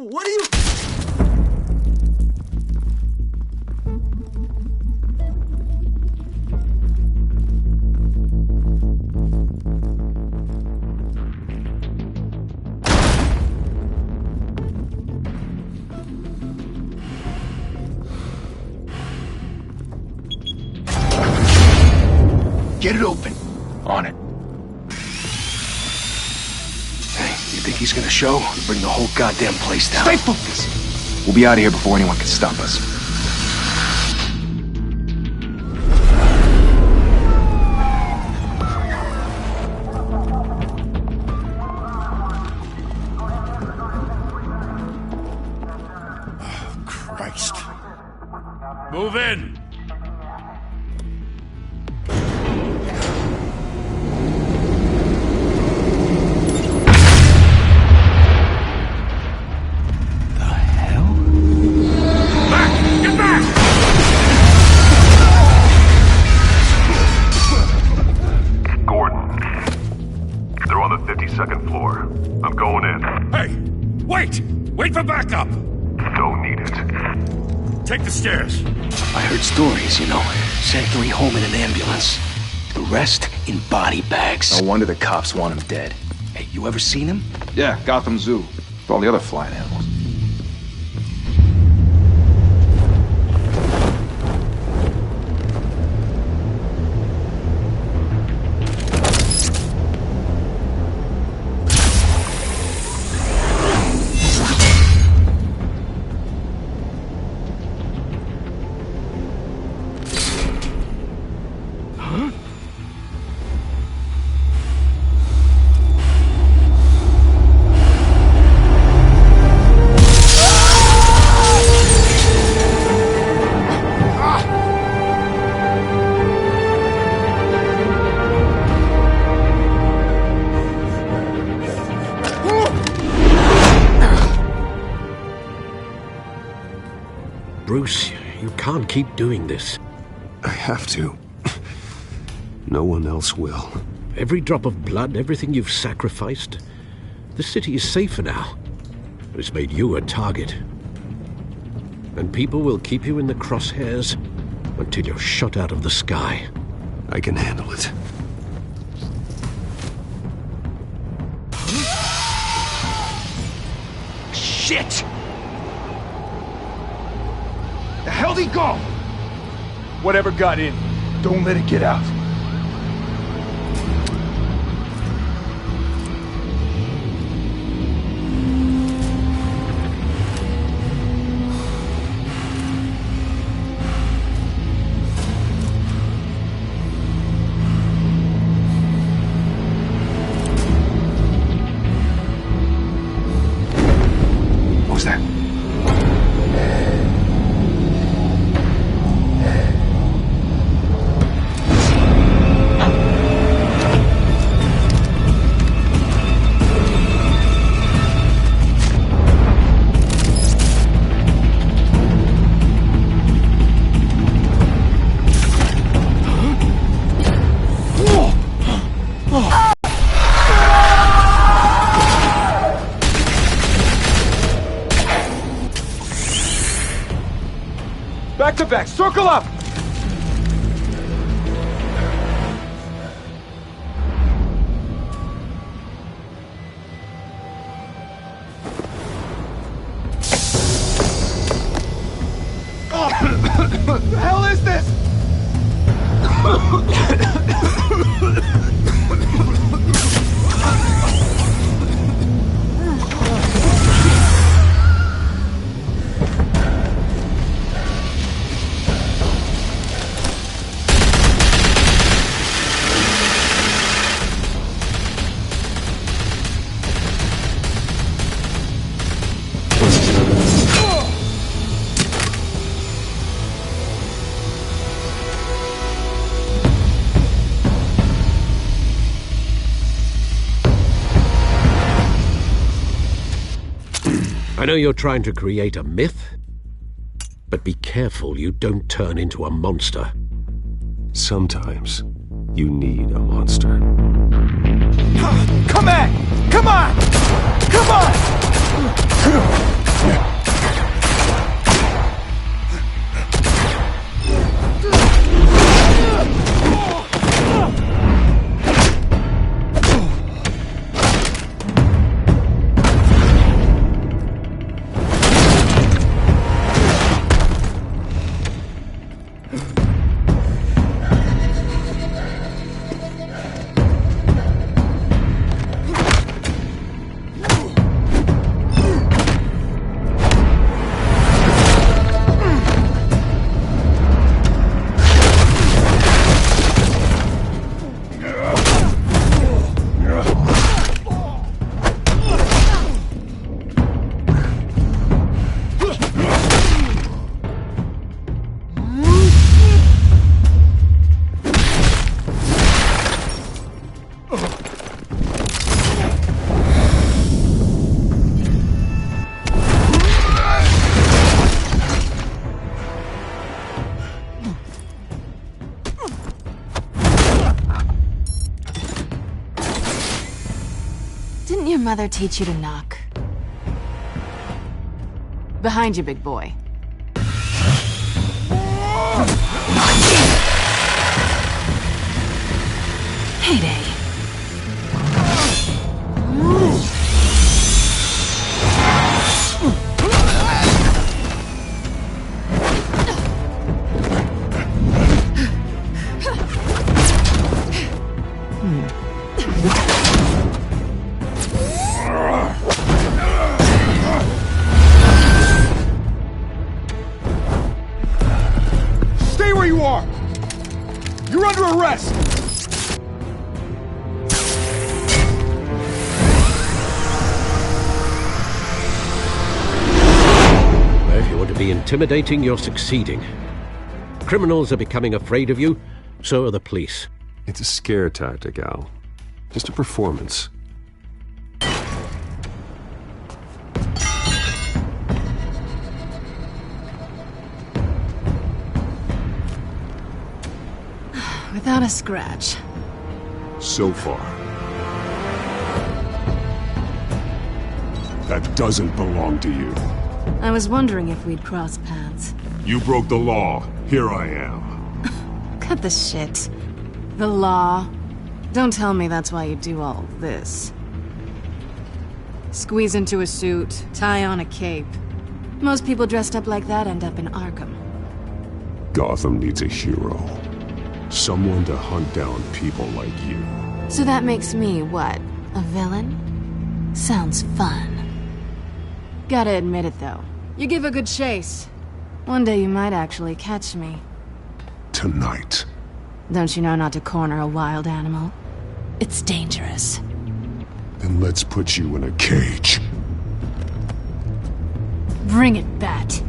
What are you... Get it open. On it. Hey, you think he's gonna show? Bring the whole goddamn place down. Stay focused! We'll be out of here before anyone can stop us. Oh, Christ. Move in! Second floor. I'm going in. Hey! Wait! Wait for backup! Don't need it. Take the stairs. I heard stories, you know. Sent 3 home in an ambulance. The rest in body bags. No wonder the cops want him dead. Hey, you ever seen him? Yeah, Gotham Zoo. With all the other flying animals. Bruce, you can't keep doing this. I have to. No one else will. Every drop of blood, everything you've sacrificed. The city is safer now. It's made you a target. And people will keep you in the crosshairs until you're shot out of the sky. I can handle it. Shit! The hell'd he go? Whatever got in, don't let it get out. What was that? Back to back, circle up! What the hell is this? I know you're trying to create a myth, but be careful you don't turn into a monster. Sometimes you need a monster. Come on! Come on! Come on! your mother teach you to knock? Behind you, big boy. Heyday. Stay where you are! You're under arrest! If you want to be intimidating, you're succeeding. Criminals are becoming afraid of you, so are the police. It's a scare tactic, Al. Just a performance. Without a scratch. So far. That doesn't belong to you. I was wondering if we'd cross paths. You broke the law. Here I am. Cut the shit. The law. Don't tell me that's why you do all this. Squeeze into a suit, tie on a cape. Most people dressed up like that end up in Arkham. Gotham needs a hero. Someone to hunt down people like you. So that makes me, what, a villain? Sounds fun. Gotta admit it, though. You give a good chase. One day you might actually catch me. Tonight. Don't you know not to corner a wild animal? It's dangerous. Then let's put you in a cage. Bring it, Bat.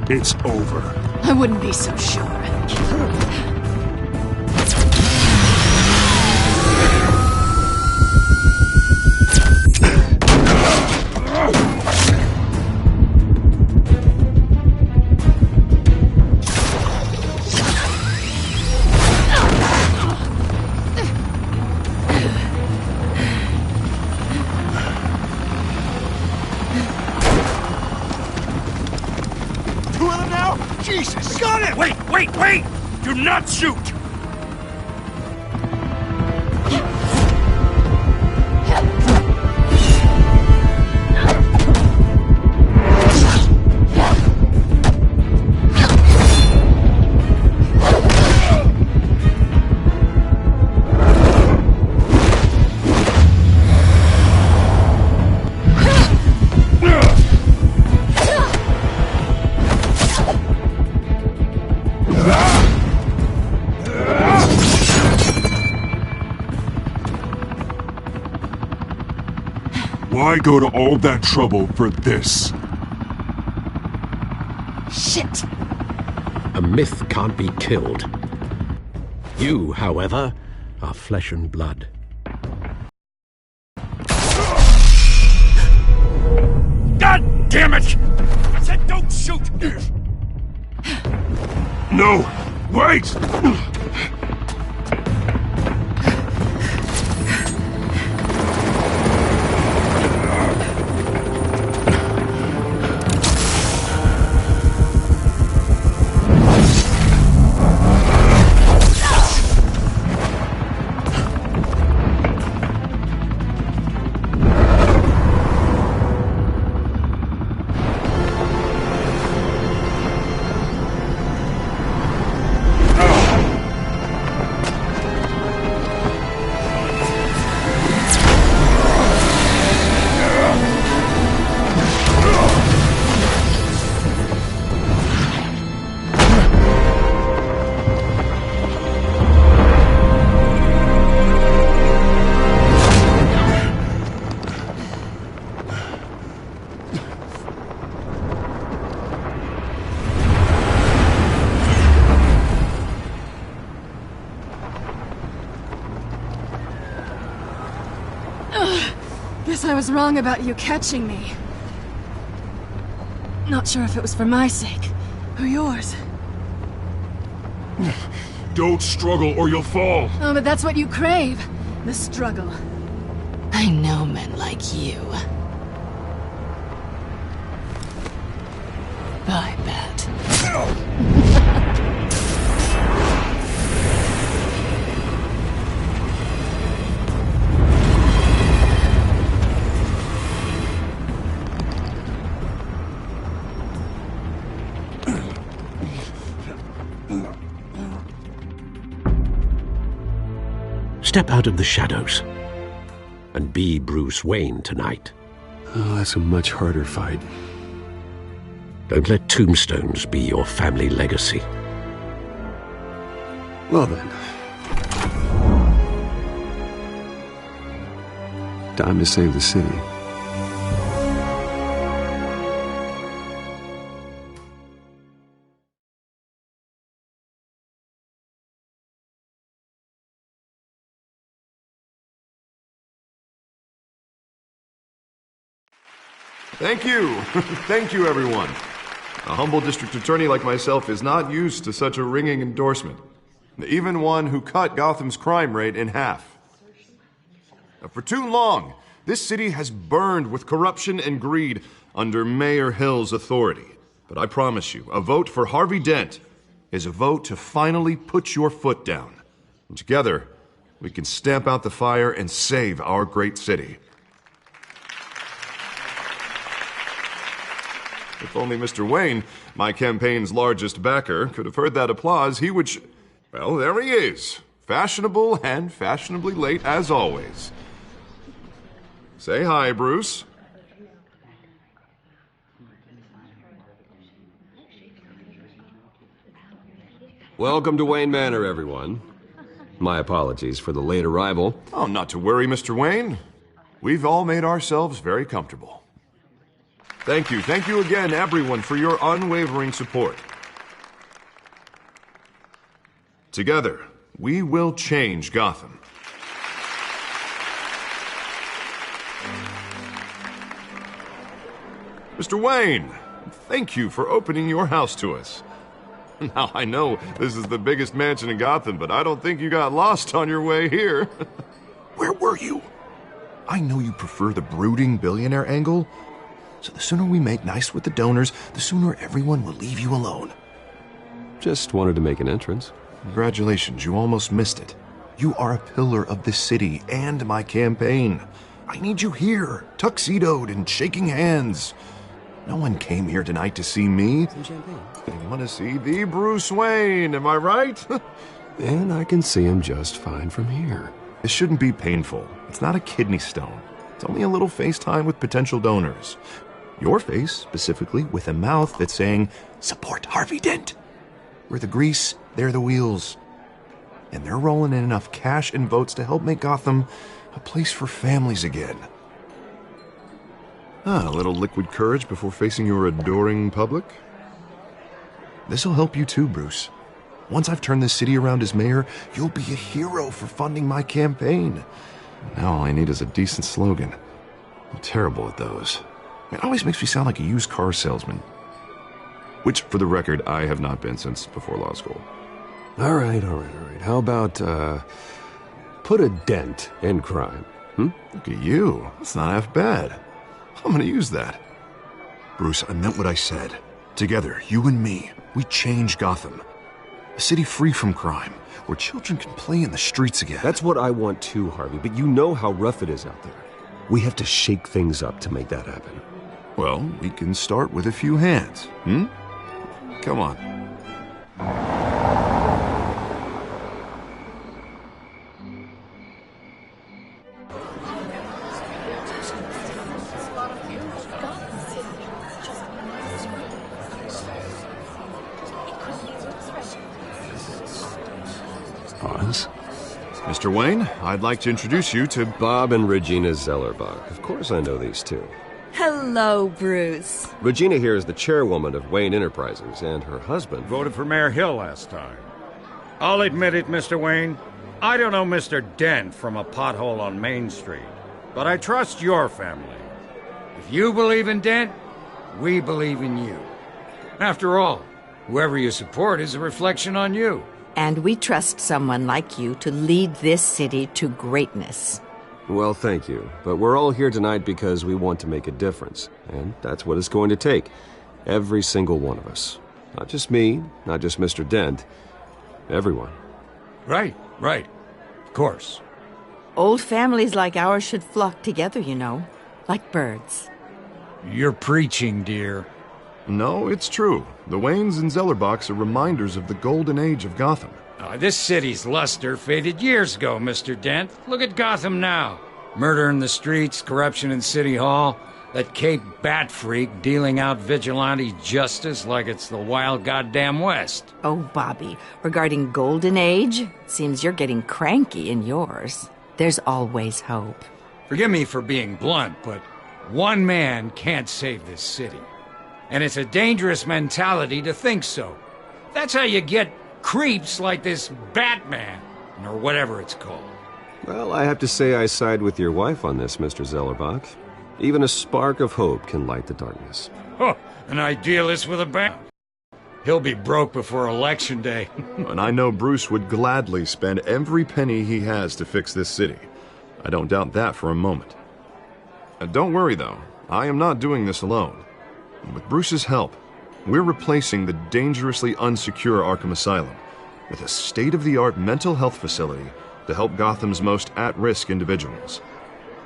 It's over. I wouldn't be so sure. Jesus! Got it! Wait! Do not shoot! Why go to all that trouble for this? Shit! A myth can't be killed. You, however, are flesh and blood. God damn it! I said don't shoot! No! Wait! guess I was wrong about you catching me. Not sure if it was for my sake, or yours. Don't struggle or you'll fall. Oh, but that's what you crave. The struggle. I know men like you. I bet. Step out of the shadows and be Bruce Wayne tonight. Oh, that's a much harder fight. Don't let tombstones be your family legacy. Well then. Time to save the city. Thank you. Thank you, everyone. A humble district attorney like myself is not used to such a ringing endorsement. Even one who cut Gotham's crime rate in half. For too long, this city has burned with corruption and greed under Mayor Hill's authority. But I promise you, a vote for Harvey Dent is a vote to finally put your foot down. And together, we can stamp out the fire and save our great city. If only Mr. Wayne, my campaign's largest backer, could have heard that applause, he would well, there he is. Fashionable and fashionably late as always. Say hi, Bruce. Welcome to Wayne Manor, everyone. My apologies for the late arrival. Oh, not to worry, Mr. Wayne. We've all made ourselves very comfortable. Thank you again, everyone, for your unwavering support. Together, we will change Gotham. Mr. Wayne, thank you for opening your house to us. Now, I know this is the biggest mansion in Gotham, but I don't think you got lost on your way here. Where were you? I know you prefer the brooding billionaire angle, so the sooner we make nice with the donors, the sooner everyone will leave you alone. Just wanted to make an entrance. Congratulations, you almost missed it. You are a pillar of this city and my campaign. I need you here, tuxedoed and shaking hands. No one came here tonight to see me. Some champagne. They want to see the Bruce Wayne, am I right? And I can see him just fine from here. This shouldn't be painful. It's not a kidney stone. It's only a little FaceTime with potential donors. Your face, specifically, with a mouth that's saying, support Harvey Dent. We're the grease, they're the wheels. And they're rolling in enough cash and votes to help make Gotham a place for families again. A little liquid courage before facing your adoring public. This'll help you too, Bruce. Once I've turned this city around as mayor, you'll be a hero for funding my campaign. Now all I need is a decent slogan. I'm terrible at those. It always makes me sound like a used car salesman. Which, for the record, I have not been since before law school. All right. How about, put a dent in crime? Look at you. That's not half bad. I'm gonna use that. Bruce, I meant what I said. Together, you and me, we change Gotham. A city free from crime, where children can play in the streets again. That's what I want too, Harvey, but you know how rough it is out there. We have to shake things up to make that happen. Well, we can start with a few hands, Come on. Pause. Mr. Wayne, I'd like to introduce you to Bob and Regina Zellerbach. Of course I know these two. Hello, Bruce. Regina here is the chairwoman of Wayne Enterprises, and her husband Voted for Mayor Hill last time. I'll admit it, Mr. Wayne. I don't know Mr. Dent from a pothole on Main Street. but I trust your family. If you believe in Dent, we believe in you. After all, whoever you support is a reflection on you. And we trust someone like you to lead this city to greatness. Well, thank you. But we're all here tonight because we want to make a difference. And that's what it's going to take. Every single one of us. Not just me, not just Mr. Dent. Everyone. Right. Of course. Old families like ours should flock together, you know. Like birds. You're preaching, dear. No, it's true. The Waynes and Zellerbachs are reminders of the golden age of Gotham. This city's luster faded years ago, Mr. Dent. Look at Gotham now. Murder in the streets, corruption in City Hall, that Cape Bat freak dealing out vigilante justice like it's the wild goddamn West. Oh, Bobby, regarding Golden Age, seems you're getting cranky in yours. There's always hope. Forgive me for being blunt, but one man can't save this city. And it's a dangerous mentality to think so. That's how you get creeps like this Batman, or whatever it's called. Well, I have to say I side with your wife on this, Mr. Zellerbach. Even a spark of hope can light the darkness. Oh, an idealist with a bang. He'll be broke before Election Day. And I know Bruce would gladly spend every penny he has to fix this city. I don't doubt that for a moment. Don't worry, though. I am not doing this alone. With Bruce's help, we're replacing the dangerously unsecure Arkham Asylum with a state-of-the-art mental health facility to help Gotham's most at-risk individuals.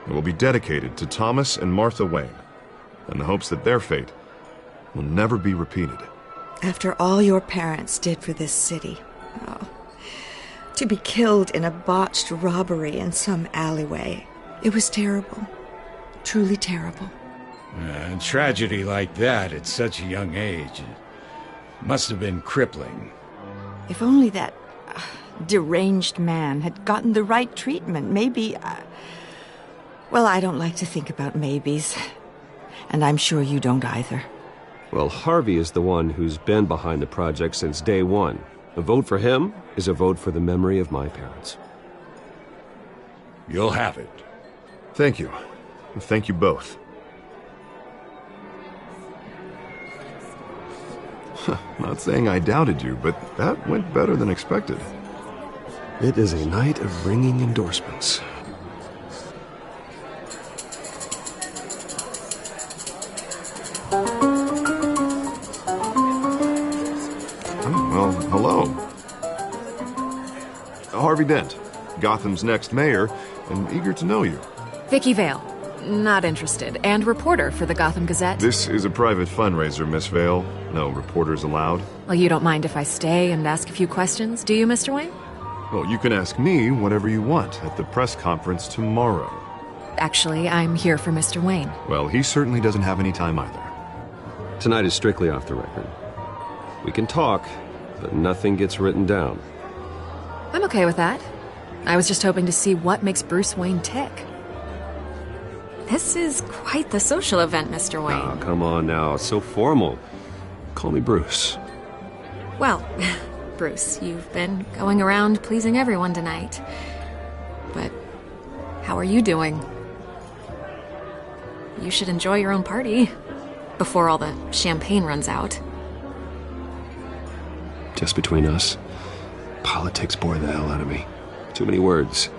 It will be dedicated to Thomas and Martha Wayne, in the hopes that their fate will never be repeated. After all your parents did for this city, to be killed in a botched robbery in some alleyway, it was terrible. Truly terrible. A tragedy like that at such a young age must have been crippling. If only that deranged man had gotten the right treatment, maybe... Well, I don't like to think about maybes. And I'm sure you don't either. Well, Harvey is the one who's been behind the project since day one. A vote for him is a vote for the memory of my parents. You'll have it. Thank you. Thank you both. Not saying I doubted you, but that went better than expected. It is a night of ringing endorsements. Well, hello. Harvey Dent, Gotham's next mayor, and eager to know you. Vicky Vale. Not interested. And reporter for the Gotham Gazette. This is a private fundraiser, Miss Vale. No reporters allowed. Well, you don't mind if I stay and ask a few questions, do you, Mr. Wayne? Well, you can ask me whatever you want at the press conference tomorrow. Actually, I'm here for Mr. Wayne. Well, he certainly doesn't have any time either. Tonight is strictly off the record. We can talk, but nothing gets written down. I'm okay with that. I was just hoping to see what makes Bruce Wayne tick. This is quite the social event, Mr. Wayne. Oh, come on now. It's so formal. Call me Bruce. Well, Bruce, you've been going around pleasing everyone tonight. But how are you doing? You should enjoy your own party before all the champagne runs out. Just between us, politics bore the hell out of me. Too many words,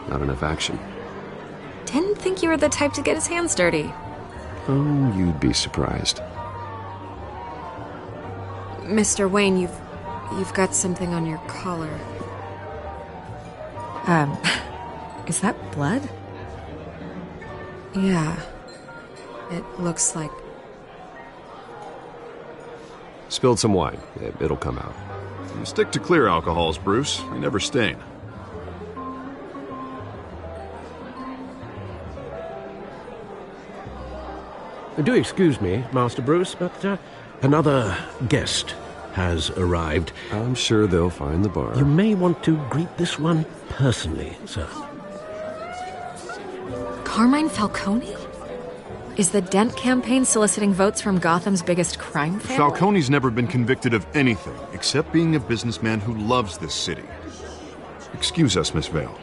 not enough action. Didn't think you were the type to get his hands dirty. Oh, you'd be surprised. Mr. Wayne, you've got something on your collar. Is that blood? Yeah. It looks like... Spilled some wine. It'll come out. You stick to clear alcohols, Bruce. They never stain. Do excuse me, Master Bruce, but another guest has arrived. I'm sure they'll find the bar. You may want to greet this one personally, sir. Carmine Falcone? Is the Dent campaign soliciting votes from Gotham's biggest crime family? Falcone's never been convicted of anything except being a businessman who loves this city. Excuse us, Miss Vale.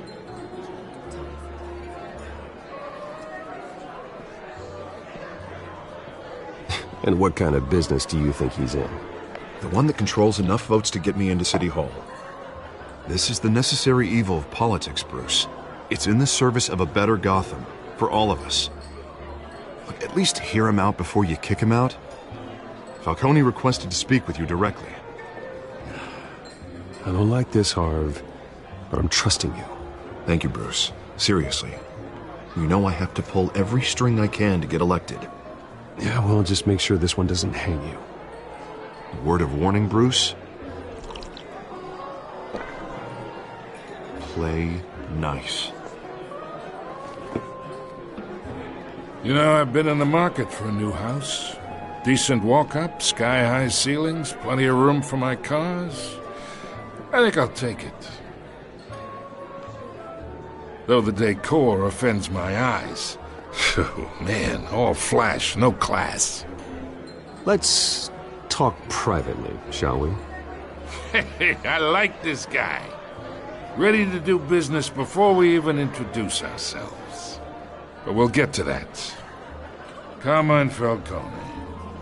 And what kind of business do you think he's in? The one that controls enough votes to get me into City Hall. This is the necessary evil of politics, Bruce. It's in the service of a better Gotham, for all of us. Look, at least hear him out before you kick him out. Falcone requested to speak with you directly. I don't like this, Harv, but I'm trusting you. Thank you, Bruce. Seriously. You know I have to pull every string I can to get elected. Yeah, well, just make sure this one doesn't hang you. Word of warning, Bruce? Play nice. You know, I've been in the market for a new house. Decent walk-up, sky-high ceilings, plenty of room for my cars. I think I'll take it. Though the decor offends my eyes. Oh, man, all flash, no class. Let's talk privately, shall we? Hey, I like this guy. Ready to do business before we even introduce ourselves. But we'll get to that. Carmine Falcone,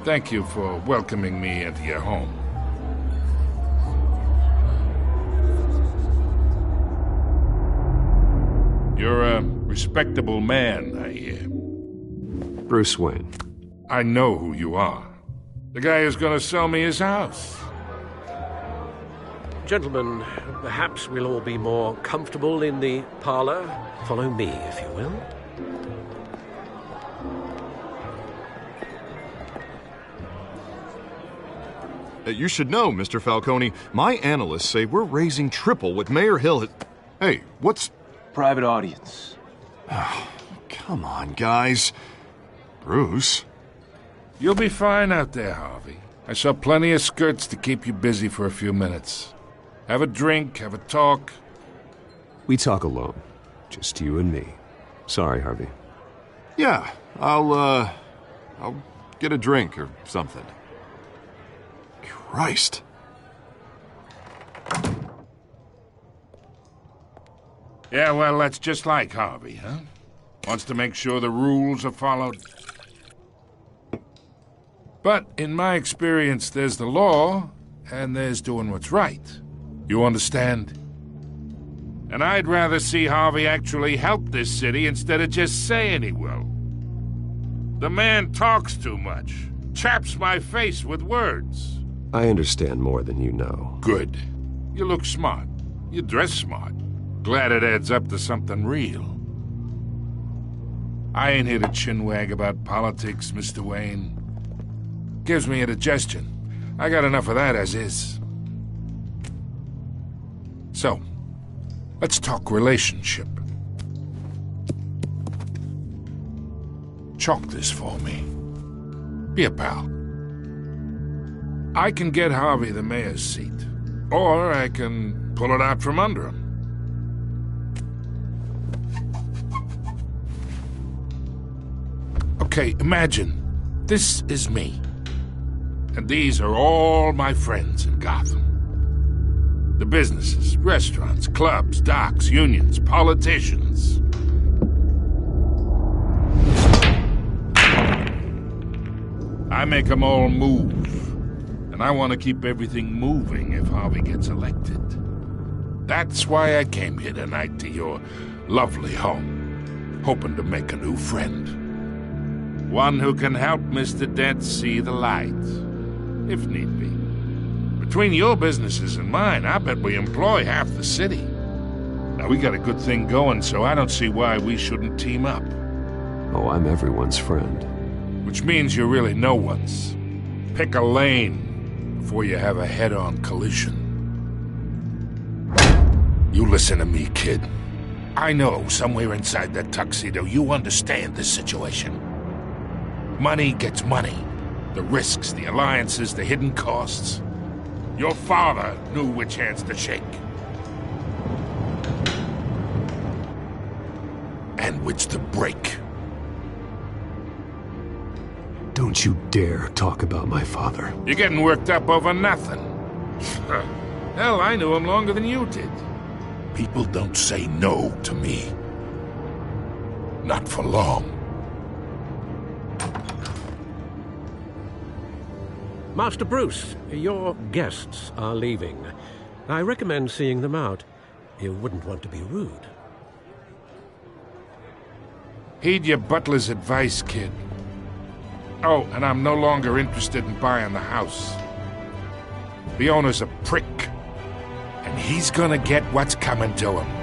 thank you for welcoming me into your home. You're a respectable man, I hear. Bruce Wayne. I know who you are. The guy who's gonna sell me his house. Gentlemen, perhaps we'll all be more comfortable in the parlor. Follow me, if you will. You should know, Mr. Falcone, my analysts say we're raising triple what Mayor Hill. Hey, what's... Private audience. Oh, come on, guys. Bruce? You'll be fine out there, Harvey. I saw plenty of skirts to keep you busy for a few minutes. Have a drink, have a talk. We talk alone. Just you and me. Sorry, Harvey. Yeah, I'll get a drink or something. Christ. Yeah, well, that's just like Harvey, huh? Wants to make sure the rules are followed. But in my experience, there's the law, and there's doing what's right. You understand? And I'd rather see Harvey actually help this city instead of just saying he will. The man talks too much. Chaps my face with words. I understand more than you know. Good. You look smart. You dress smart. Glad it adds up to something real. I ain't here to chinwag about politics, Mr. Wayne. Gives me indigestion. I got enough of that as is. So, let's talk relationship. Chalk this for me. Be a pal. I can get Harvey the mayor's seat, or I can pull it out from under him. Okay, imagine this is me, and these are all my friends in Gotham. The businesses, restaurants, clubs, docks, unions, politicians. I make them all move. And I want to keep everything moving if Harvey gets elected. That's why I came here tonight to your lovely home, hoping to make a new friend. One who can help Mr. Dent see the light, if need be. Between your businesses and mine, I bet we employ half the city. Now, we got a good thing going, so I don't see why we shouldn't team up. Oh, I'm everyone's friend. Which means you're really no one's. Pick a lane before you have a head-on collision. You listen to me, kid. I know somewhere inside that tuxedo you understand this situation. Money gets money. The risks, the alliances, the hidden costs. Your father knew which hands to shake. And which to break. Don't you dare talk about my father. You're getting worked up over nothing. Hell, I knew him longer than you did. People don't say no to me. Not for long. Master Bruce, your guests are leaving. I recommend seeing them out. You wouldn't want to be rude. Heed your butler's advice, kid. Oh, and I'm no longer interested in buying the house. The owner's a prick, and he's gonna get what's coming to him.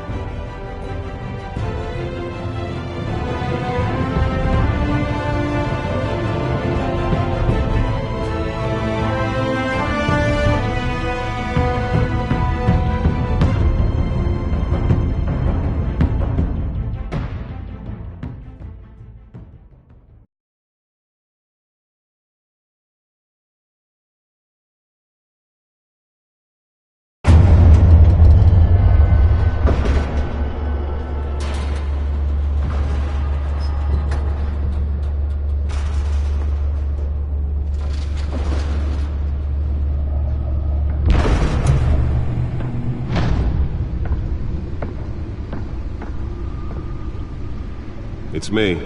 It's me.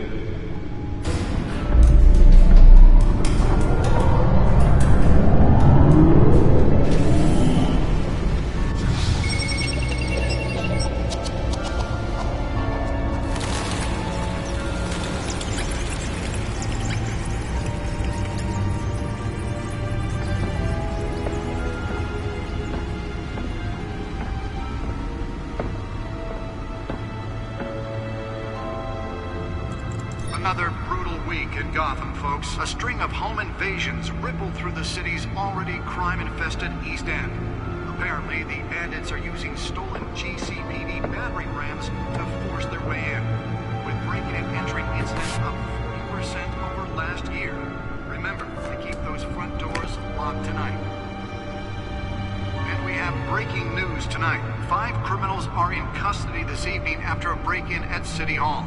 Another brutal week in Gotham, folks. A string of home invasions rippled through the city's already crime-infested East End. Apparently, the bandits are using stolen GCPD battering rams to force their way in, with breaking and entering incidents up 40% over last year. Remember to keep those front doors locked tonight. And we have breaking news tonight. 5 criminals are in custody this evening after a break-in at City Hall.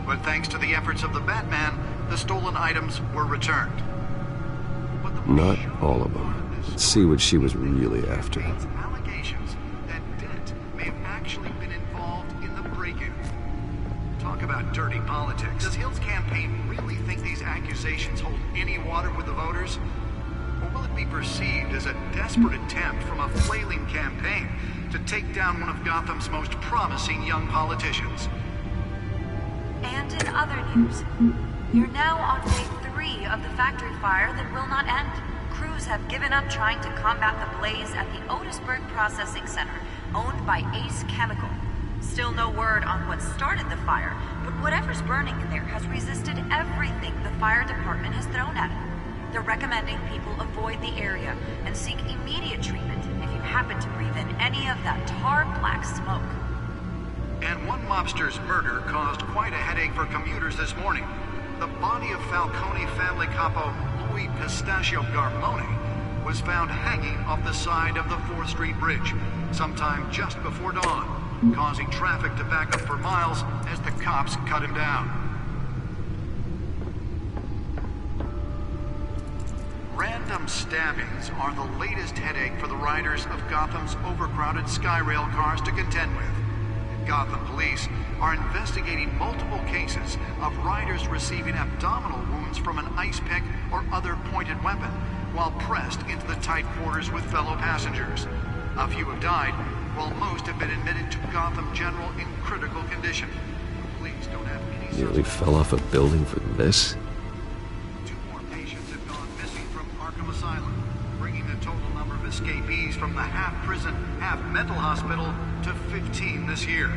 But thanks to the efforts of the Batman, the stolen items were returned. Not all of them. Let's see what she was really after. Allegations that Dent may have actually been involved in the break-in. Talk about dirty politics. Does Hill's campaign really think these accusations hold any water with the voters? Or will it be perceived as a desperate attempt from a flailing campaign to take down one of Gotham's most promising young politicians? And in other news, you're now on day 3 of the factory fire that will not end. Crews have given up trying to combat the blaze at the Otisburg Processing Center, owned by Ace Chemical. Still no word on what started the fire, but whatever's burning in there has resisted everything the fire department has thrown at it. They're recommending people avoid the area and seek immediate treatment if you happen to breathe in any of that tar black smoke. And one mobster's murder caused quite a headache for commuters this morning. The body of Falcone family capo Louis Pistachio Garmone was found hanging off the side of the 4th Street Bridge sometime just before dawn, causing traffic to back up for miles as the cops cut him down. Random stabbings are the latest headache for the riders of Gotham's overcrowded Skyrail cars to contend with. Gotham police are investigating multiple cases of riders receiving abdominal wounds from an ice pick or other pointed weapon while pressed into the tight quarters with fellow passengers. A few have died, while most have been admitted to Gotham General in critical condition. Police don't have any... Nearly fell off a building for this? 2 more patients have gone missing from Arkham Asylum, bringing the total number of escapees from the half-prison, half-mental hospital to 15 this year.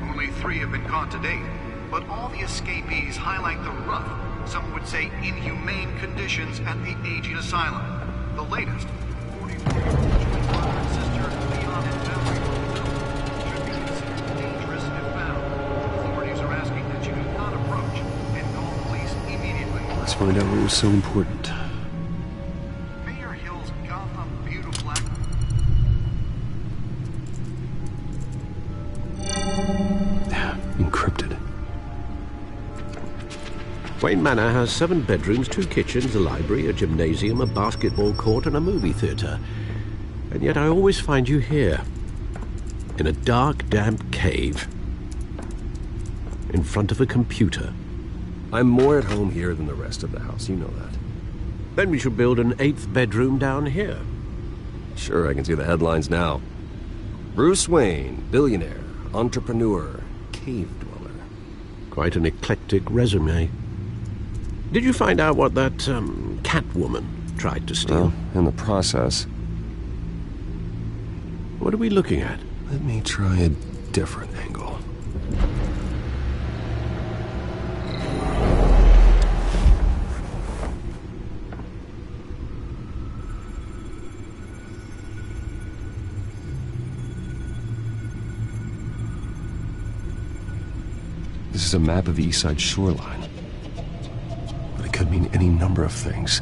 Only 3 have been caught to date, but all the escapees highlight the rough, some would say inhumane conditions at the aging asylum. The latest, 44-year-old brother and sister Leon and Valerie should be considered dangerous if found. Authorities are asking that you do not approach and call police immediately. Let's find out what was so important. Mayor Hill's Gotham Beautiful Encrypted. Wayne Manor has 7 bedrooms, 2 kitchens, a library, a gymnasium, a basketball court, and a movie theatre. And yet I always find you here, in a dark, damp cave, in front of a computer. I'm more at home here than the rest of the house, you know that. Then we should build an 8th bedroom down here. Sure, I can see the headlines now. Bruce Wayne, billionaire, entrepreneur, cave dweller. Quite an eclectic resume. Did you find out what that, Catwoman tried to steal? Well, in the process. What are we looking at? Let me try a different angle. This is a map of the East Side shoreline. But it could mean any number of things.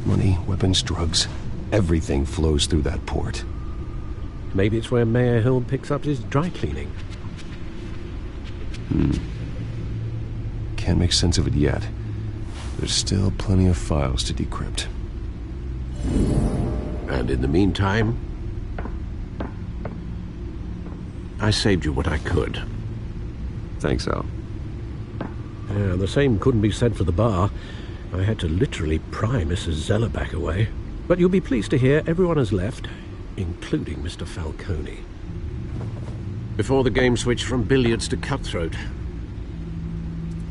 Money, weapons, drugs, everything flows through that port. Maybe it's where Mayor Hill picks up his dry cleaning. Can't make sense of it yet. There's still plenty of files to decrypt. And in the meantime, I saved you what I could. Thanks, Al. Yeah, the same couldn't be said for the bar. I had to literally pry Mrs. Zeller back away. But you'll be pleased to hear everyone has left, including Mr. Falcone. Before the game switched from billiards to cutthroat.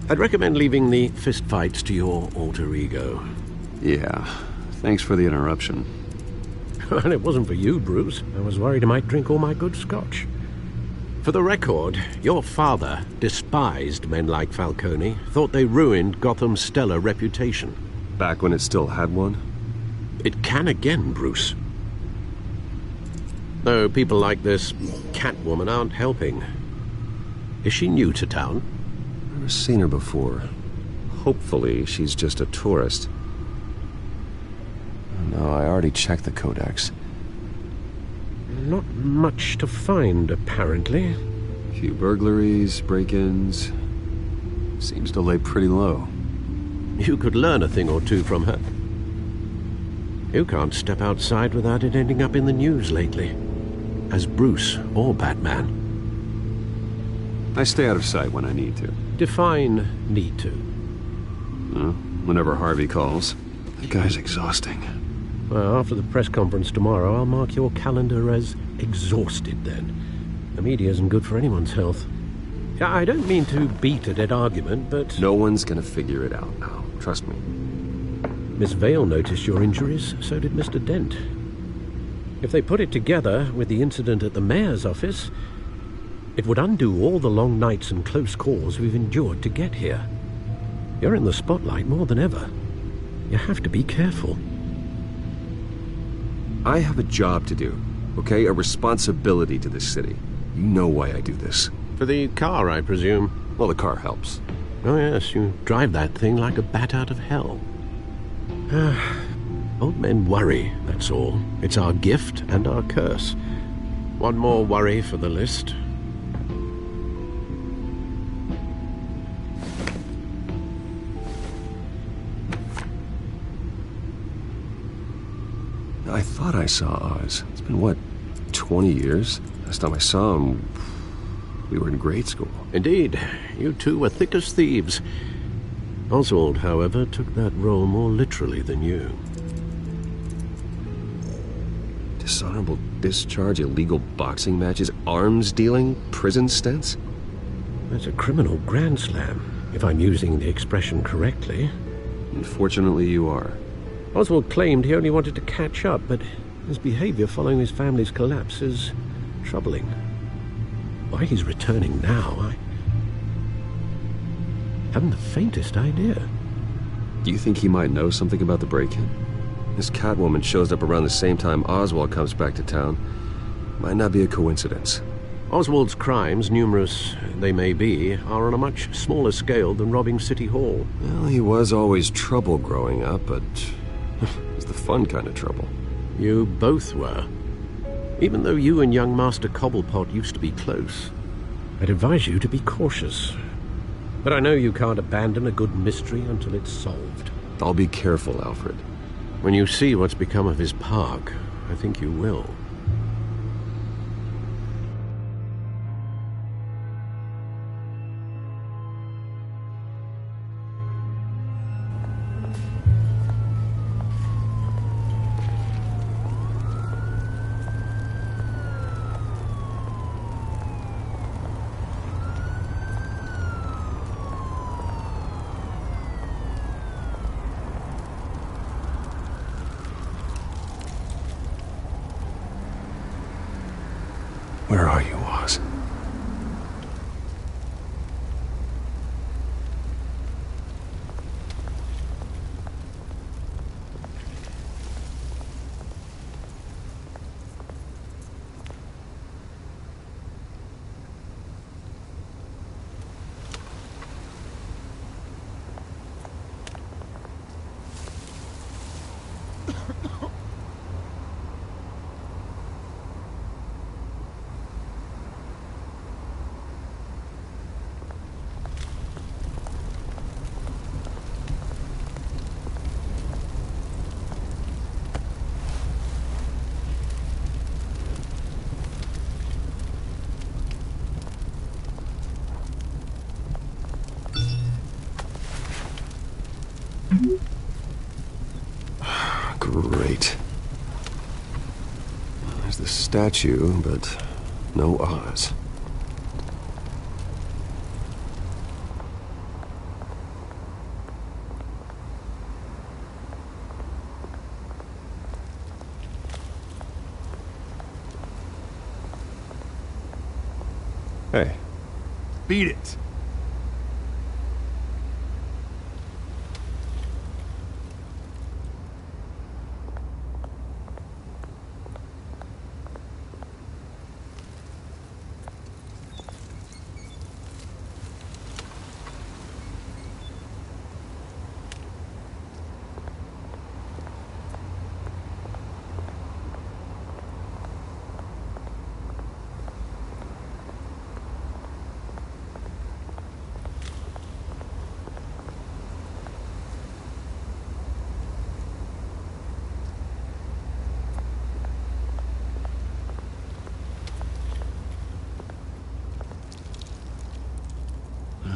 I'd recommend leaving the fistfights to your alter ego. Yeah, thanks for the interruption. And it wasn't for you, Bruce. I was worried I might drink all my good scotch. For the record, your father despised men like Falcone, thought they ruined Gotham's stellar reputation. Back when it still had one? It can again, Bruce. Though people like this Catwoman aren't helping. Is she new to town? Never seen her before. Hopefully she's just a tourist. No, I already checked the codex. Not much to find, apparently. Few burglaries, break-ins. Seems to lay pretty low. You could learn a thing or two from her. You can't step outside without it ending up in the news lately. As Bruce or Batman. I stay out of sight when I need to. Define need to. Whenever Harvey calls. The guy's exhausting. Well, after the press conference tomorrow, I'll mark your calendar as exhausted then. The media isn't good for anyone's health. I don't mean to beat a dead argument, but... No one's gonna figure it out now. Trust me. Miss Vale noticed your injuries, so did Mr. Dent. If they put it together with the incident at the mayor's office, it would undo all the long nights and close calls we've endured to get here. You're in the spotlight more than ever. You have to be careful. I have a job to do, okay? A responsibility to this city. You know why I do this. For the car, I presume. Well, the car helps. Oh, yes, you drive that thing like a bat out of hell. Old men worry, that's all. It's our gift and our curse. One more worry for the list. I thought I saw Oz. It's been, what, 20 years? Last time I saw him, we were in grade school. Indeed. You two were thick as thieves. Oswald, however, took that role more literally than you. Dishonorable discharge, illegal boxing matches, arms dealing, prison stints? That's a criminal grand slam, if I'm using the expression correctly. Unfortunately, you are. Oswald claimed he only wanted to catch up, but his behavior following his family's collapse is troubling. Why he's returning now, I haven't the faintest idea. Do you think he might know something about the break-in? This Catwoman shows up around the same time Oswald comes back to town. Might not be a coincidence. Oswald's crimes, numerous they may be, are on a much smaller scale than robbing City Hall. Well, he was always trouble growing up, but it's the fun kind of trouble. You both were. Even though you and young Master Cobblepot used to be close. I'd advise you to be cautious. But I know you can't abandon a good mystery until it's solved. I'll be careful, Alfred. When you see what's become of his park, I think you will. Where are you, Oz? Great. There's the statue, but no Oz. Hey. Beat it.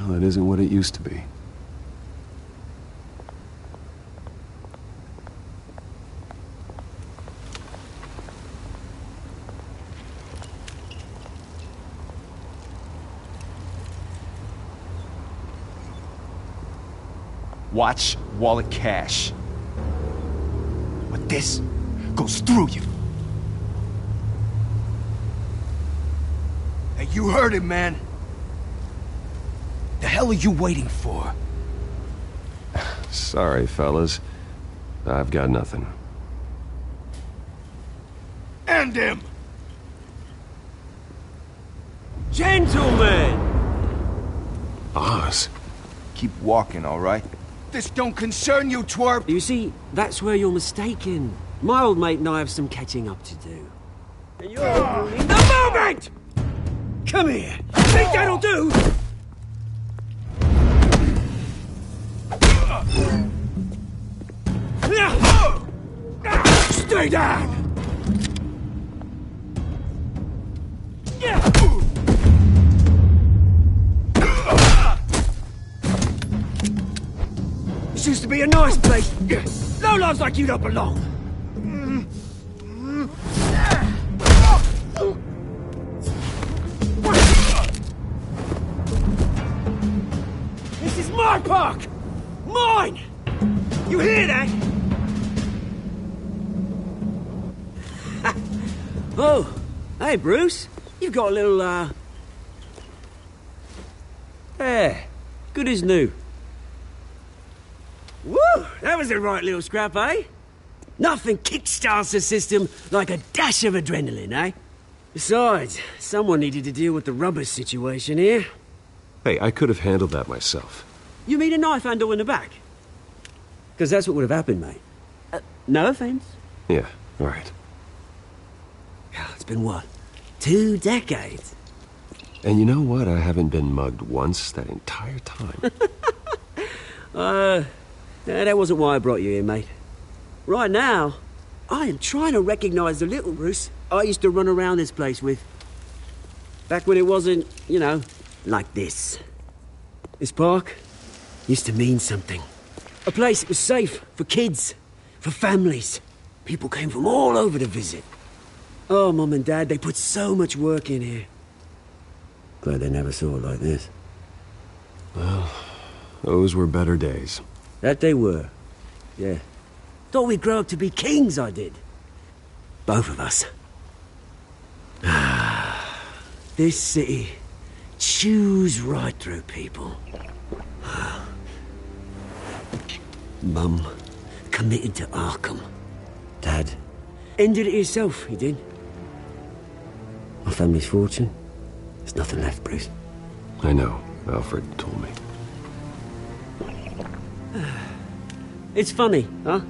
Well, it isn't what it used to be. Watch wallet cash. But this goes through you. Hey, you heard it, man. The hell are you waiting for? Sorry, fellas. I've got nothing. End him! Gentlemen! Oz. Keep walking, all right? This don't concern you, twerp! You see, that's where you're mistaken. My old mate and I have some catching up to do. And you're in the moment! Come here! Think that'll do? Stay down! This used to be a nice place. Lowlifes like you don't belong. This is my park! Mine! You hear that? Oh, hey, Bruce. You've got a little, There. Good as new. Woo! That was a right little scrap, eh? Nothing kickstarts the system like a dash of adrenaline, eh? Besides, someone needed to deal with the rubber situation here. Hey, I could have handled that myself. You mean a knife handle in the back? Because that's what would have happened, mate. No offense. Yeah, right. It's been what? 2 decades? And you know what? I haven't been mugged once that entire time. That wasn't why I brought you here, mate. Right now, I am trying to recognize the little Bruce I used to run around this place with. Back when it wasn't, you know, like this. This park used to mean something. A place that was safe for kids, for families. People came from all over to visit. Oh, Mum and Dad, they put so much work in here. Glad they never saw it like this. Well, those were better days. That they were. Yeah. Thought we'd grow up to be kings, I did. Both of us. This city chews right through people. Mum committed to Arkham. Dad ended it himself, he did. My family's fortune. There's nothing left, Bruce. I know. Alfred told me. It's funny, huh?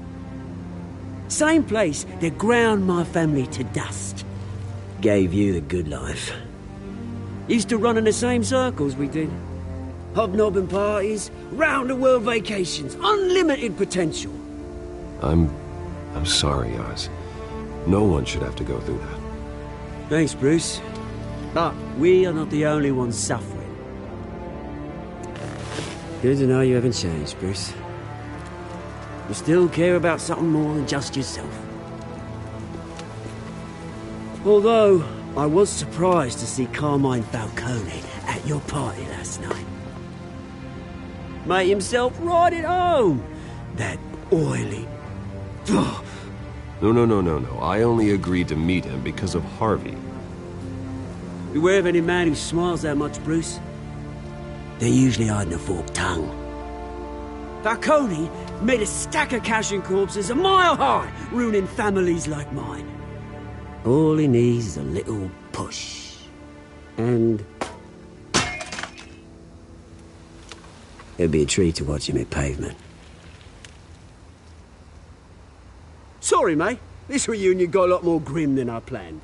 Same place that ground my family to dust. Gave you the good life. Used to run in the same circles we did. Hobnobbing parties, round-the-world vacations, unlimited potential. I'm sorry, Oz. No one should have to go through that. Thanks, Bruce. But we are not the only ones suffering. Good to know you haven't changed, Bruce. You still care about something more than just yourself. Although, I was surprised to see Carmine Falcone at your party last night. Made himself right at home. That oily... No. I only agreed to meet him because of Harvey. Beware of any man who smiles that much, Bruce. They're usually hiding a forked tongue. Falcone made a stack of cash and corpses a mile high, ruining families like mine. All he needs is a little push. And... it'd be a treat to watch him hit pavement. Sorry, mate. This reunion got a lot more grim than I planned.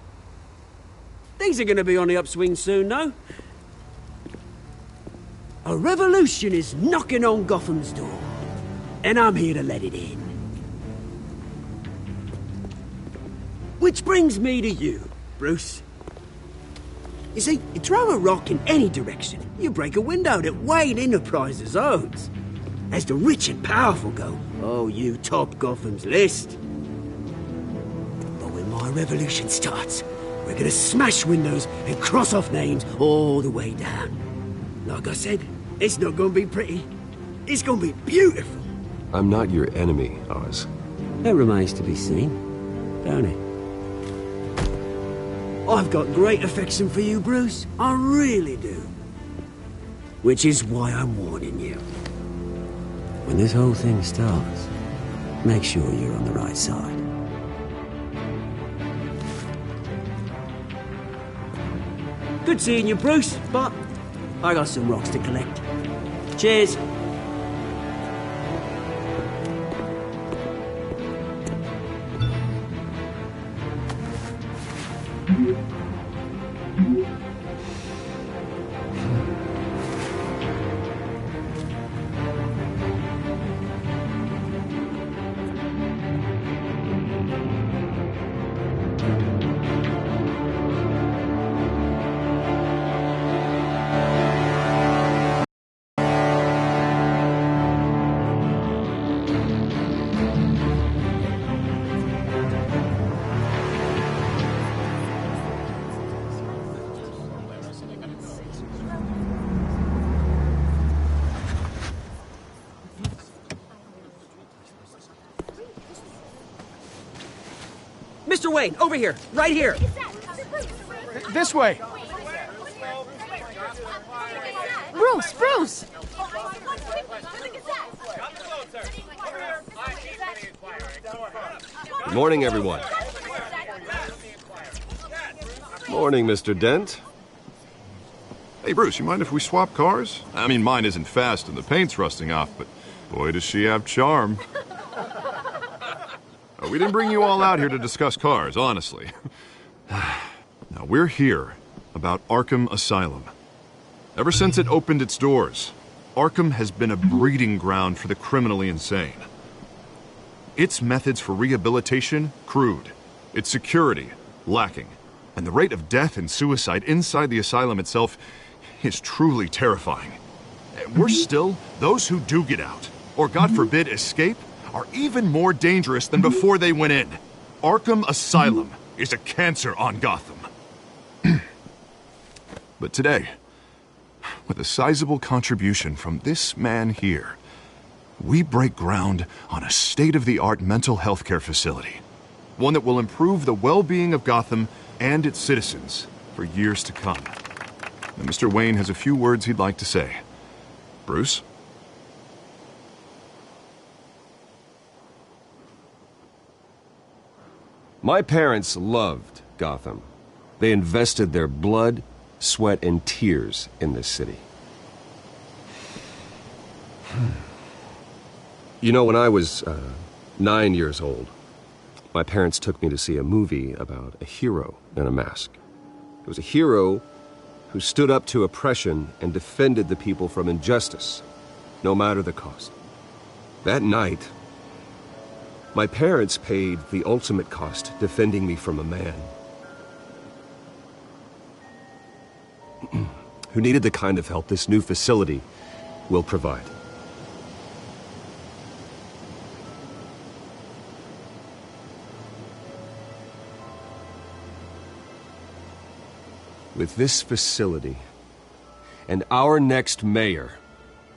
Things are going to be on the upswing soon, though. A revolution is knocking on Gotham's door. And I'm here to let it in. Which brings me to you, Bruce. You see, you throw a rock in any direction, you break a window that Wayne Enterprises owns. As the rich and powerful go, oh, you top Gotham's list. But when my revolution starts, we're gonna smash windows and cross off names all the way down. Like I said, it's not gonna be pretty. It's gonna be beautiful. I'm not your enemy, Oz. That remains to be seen, don't it? I've got great affection for you, Bruce. I really do. Which is why I'm warning you. When this whole thing starts, make sure you're on the right side. Good seeing you, Bruce, but I got some rocks to collect. Cheers. Mr. Wayne, over here. Right here. This way. Bruce! Good morning, everyone. Morning, Mr. Dent. Hey, Bruce, you mind if we swap cars? I mean, mine isn't fast and the paint's rusting off, but boy, does she have charm. We didn't bring you all out here to discuss cars, honestly. Now, we're here about Arkham Asylum. Ever since it opened its doors, Arkham has been a breeding ground for the criminally insane. Its methods for rehabilitation, crude. Its security, lacking. And the rate of death and suicide inside the asylum itself is truly terrifying. Worse still, those who do get out, or God forbid escape, are even more dangerous than before they went in. Arkham Asylum is a cancer on Gotham. But today, with a sizable contribution from this man here, we break ground on a state-of-the-art mental health care facility. One that will improve the well-being of Gotham and its citizens for years to come. and Mr. Wayne has a few words he'd like to say. Bruce? My parents loved Gotham. They invested their blood, sweat, and tears in this city. You know, when I was 9 years old, my parents took me to see a movie about a hero in a mask. It was a hero who stood up to oppression and defended the people from injustice, no matter the cost. That night, my parents paid the ultimate cost defending me from a man who needed the kind of help this new facility will provide. With this facility and our next mayor,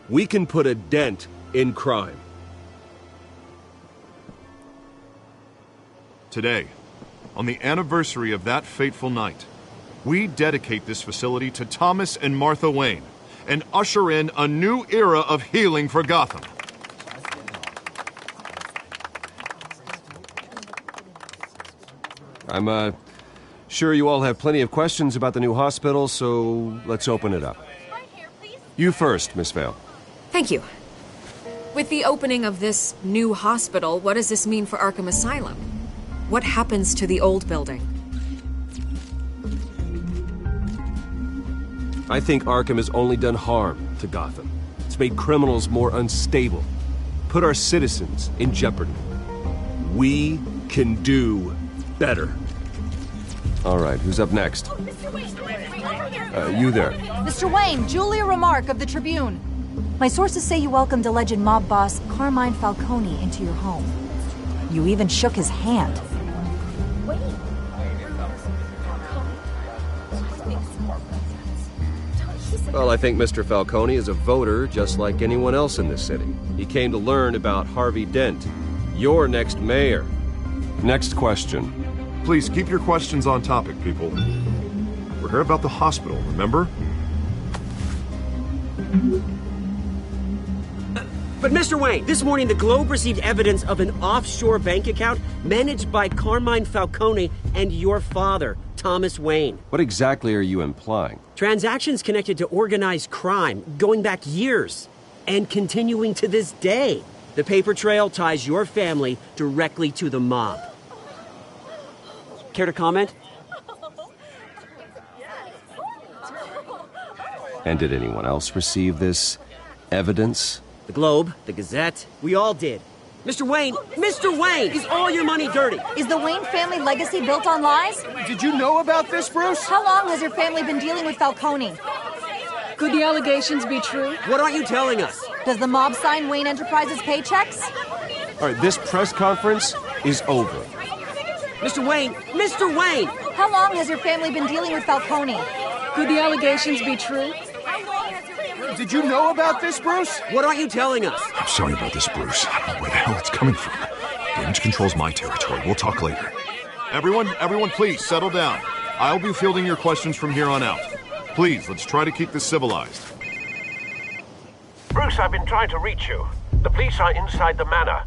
we can put a dent in crime. Today, on the anniversary of that fateful night, we dedicate this facility to Thomas and Martha Wayne and usher in a new era of healing for Gotham. I'm sure you all have plenty of questions about the new hospital, so let's open it up. You first, Miss Vale. Thank you. With the opening of this new hospital, what does this mean for Arkham Asylum? What happens to the old building? I think Arkham has only done harm to Gotham. It's made criminals more unstable, put our citizens in jeopardy. We can do better. All right, who's up next? You there. Mr. Wayne, Julia Remark of the Tribune. My sources say you welcomed alleged mob boss Carmine Falcone into your home. You even shook his hand. Well, I think Mr. Falcone is a voter just like anyone else in this city. He came to learn about Harvey Dent, your next mayor. Next question. Please keep your questions on topic, people. We're here about the hospital, remember? But Mr. Wayne, this morning the Globe received evidence of an offshore bank account managed by Carmine Falcone and your father, Thomas Wayne. What exactly are you implying? Transactions connected to organized crime going back years and continuing to this day. The paper trail ties your family directly to the mob. Care to comment? And did anyone else receive this evidence? The Globe, the Gazette, we all did. Mr. Wayne, is all your money dirty? Is the Wayne family legacy built on lies? Did you know about this, Bruce? How long has your family been dealing with Falcone? Could the allegations be true? What aren't you telling us? Does the mob sign Wayne Enterprises paychecks? All right, this press conference is over. Mr. Wayne! How long has your family been dealing with Falcone? Could the allegations be true? Did you know about this, Bruce? What aren't you telling us? I'm sorry about this, Bruce. I don't know where the hell it's coming from. Damage control's my territory. We'll talk later. Everyone, please settle down. I'll be fielding your questions from here on out. Please, let's try to keep this civilized. Bruce, I've been trying to reach you. The police are inside the manor.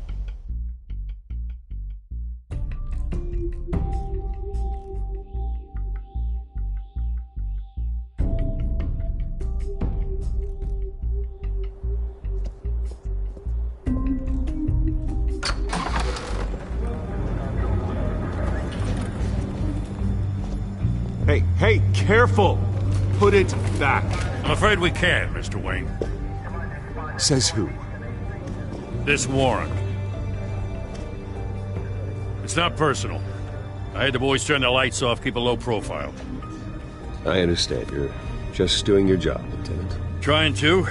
Hey, careful! Put it back. I'm afraid we can't, Mr. Wayne. Says who? This warrant. It's not personal. I had the boys turn the lights off, keep a low profile. I understand. You're just doing your job, Lieutenant. Trying to.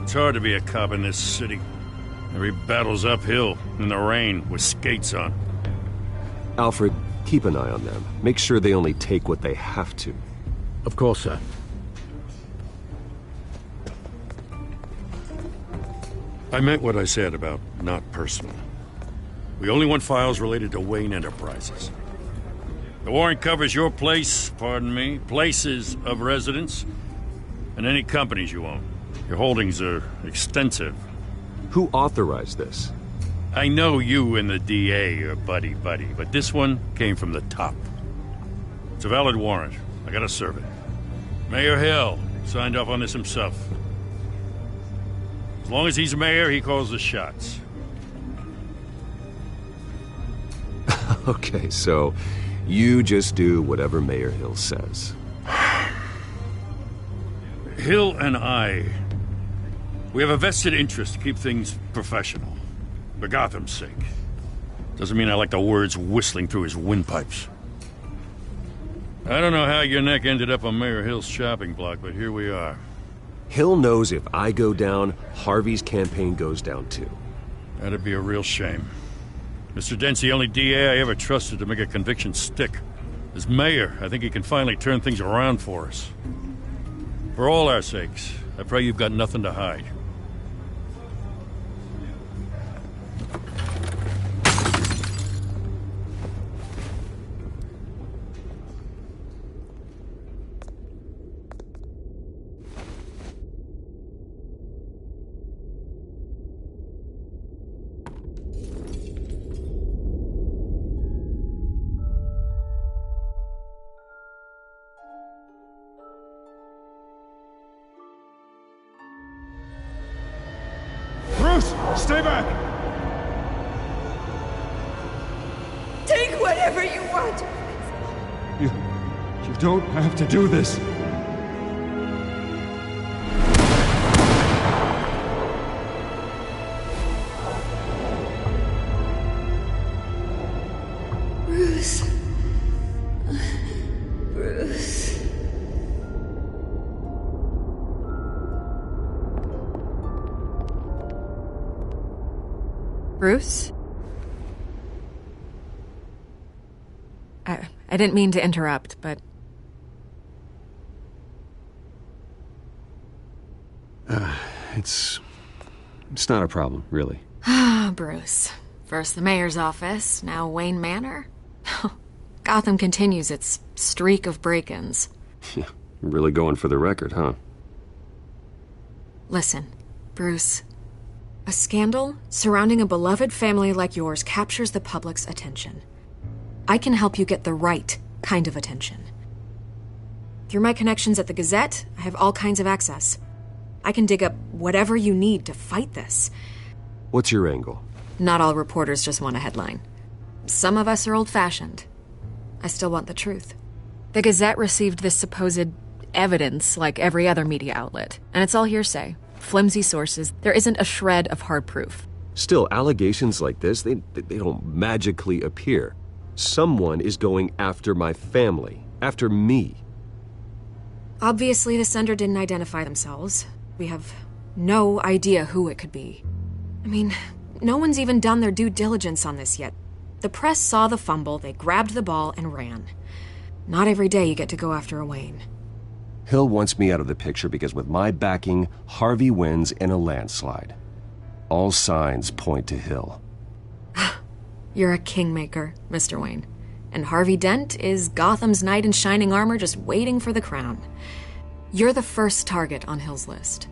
It's hard to be a cop in this city. Every battle's uphill, in the rain, with skates on. Alfred, keep an eye on them. Make sure they only take what they have to. Of course, sir. I meant what I said about not personal. We only want files related to Wayne Enterprises. The warrant covers your places of residence, And any companies you own. Your holdings are extensive. Who authorized this? I know you and the DA are buddy-buddy, but this one came from the top. It's a valid warrant. I gotta serve it. Mayor Hill signed off on this himself. As long as he's mayor, he calls the shots. Okay, so you just do whatever Mayor Hill says. Hill and I, we have a vested interest to keep things professional. For Gotham's sake. Doesn't mean I like the words whistling through his windpipes. I don't know how your neck ended up on Mayor Hill's shopping block, but here we are. Hill knows if I go down, Harvey's campaign goes down too. That'd be a real shame. Mr. Dent's the only DA I ever trusted to make a conviction stick. As mayor, I think he can finally turn things around for us. For all our sakes, I pray you've got nothing to hide. Stay back! Take whatever you want! You don't have to do this. Bruce. Bruce. Bruce? I didn't mean to interrupt, but... It's not a problem, really. Ah, Bruce. First the mayor's office, now Wayne Manor. Gotham continues its streak of break-ins. Yeah, really going for the record, huh? Listen, Bruce. A scandal surrounding a beloved family like yours captures the public's attention. I can help you get the right kind of attention. Through my connections at the Gazette, I have all kinds of access. I can dig up whatever you need to fight this. What's your angle? Not all reporters just want a headline. Some of us are old-fashioned. I still want the truth. The Gazette received this supposed evidence like every other media outlet, and it's all hearsay. Flimsy sources. There isn't a shred of hard proof. Still, allegations like this, they don't magically appear. Someone is going after my family, after me. Obviously, the sender didn't identify themselves. We have no idea who it could be. I mean, no one's even done their due diligence on this yet. The press saw the fumble, they grabbed the ball and ran. Not every day you get to go after a Wayne. Hill wants me out of the picture because with my backing, Harvey wins in a landslide. All signs point to Hill. You're a kingmaker, Mr. Wayne. And Harvey Dent is Gotham's knight in shining armor just waiting for the crown. You're the first target on Hill's list.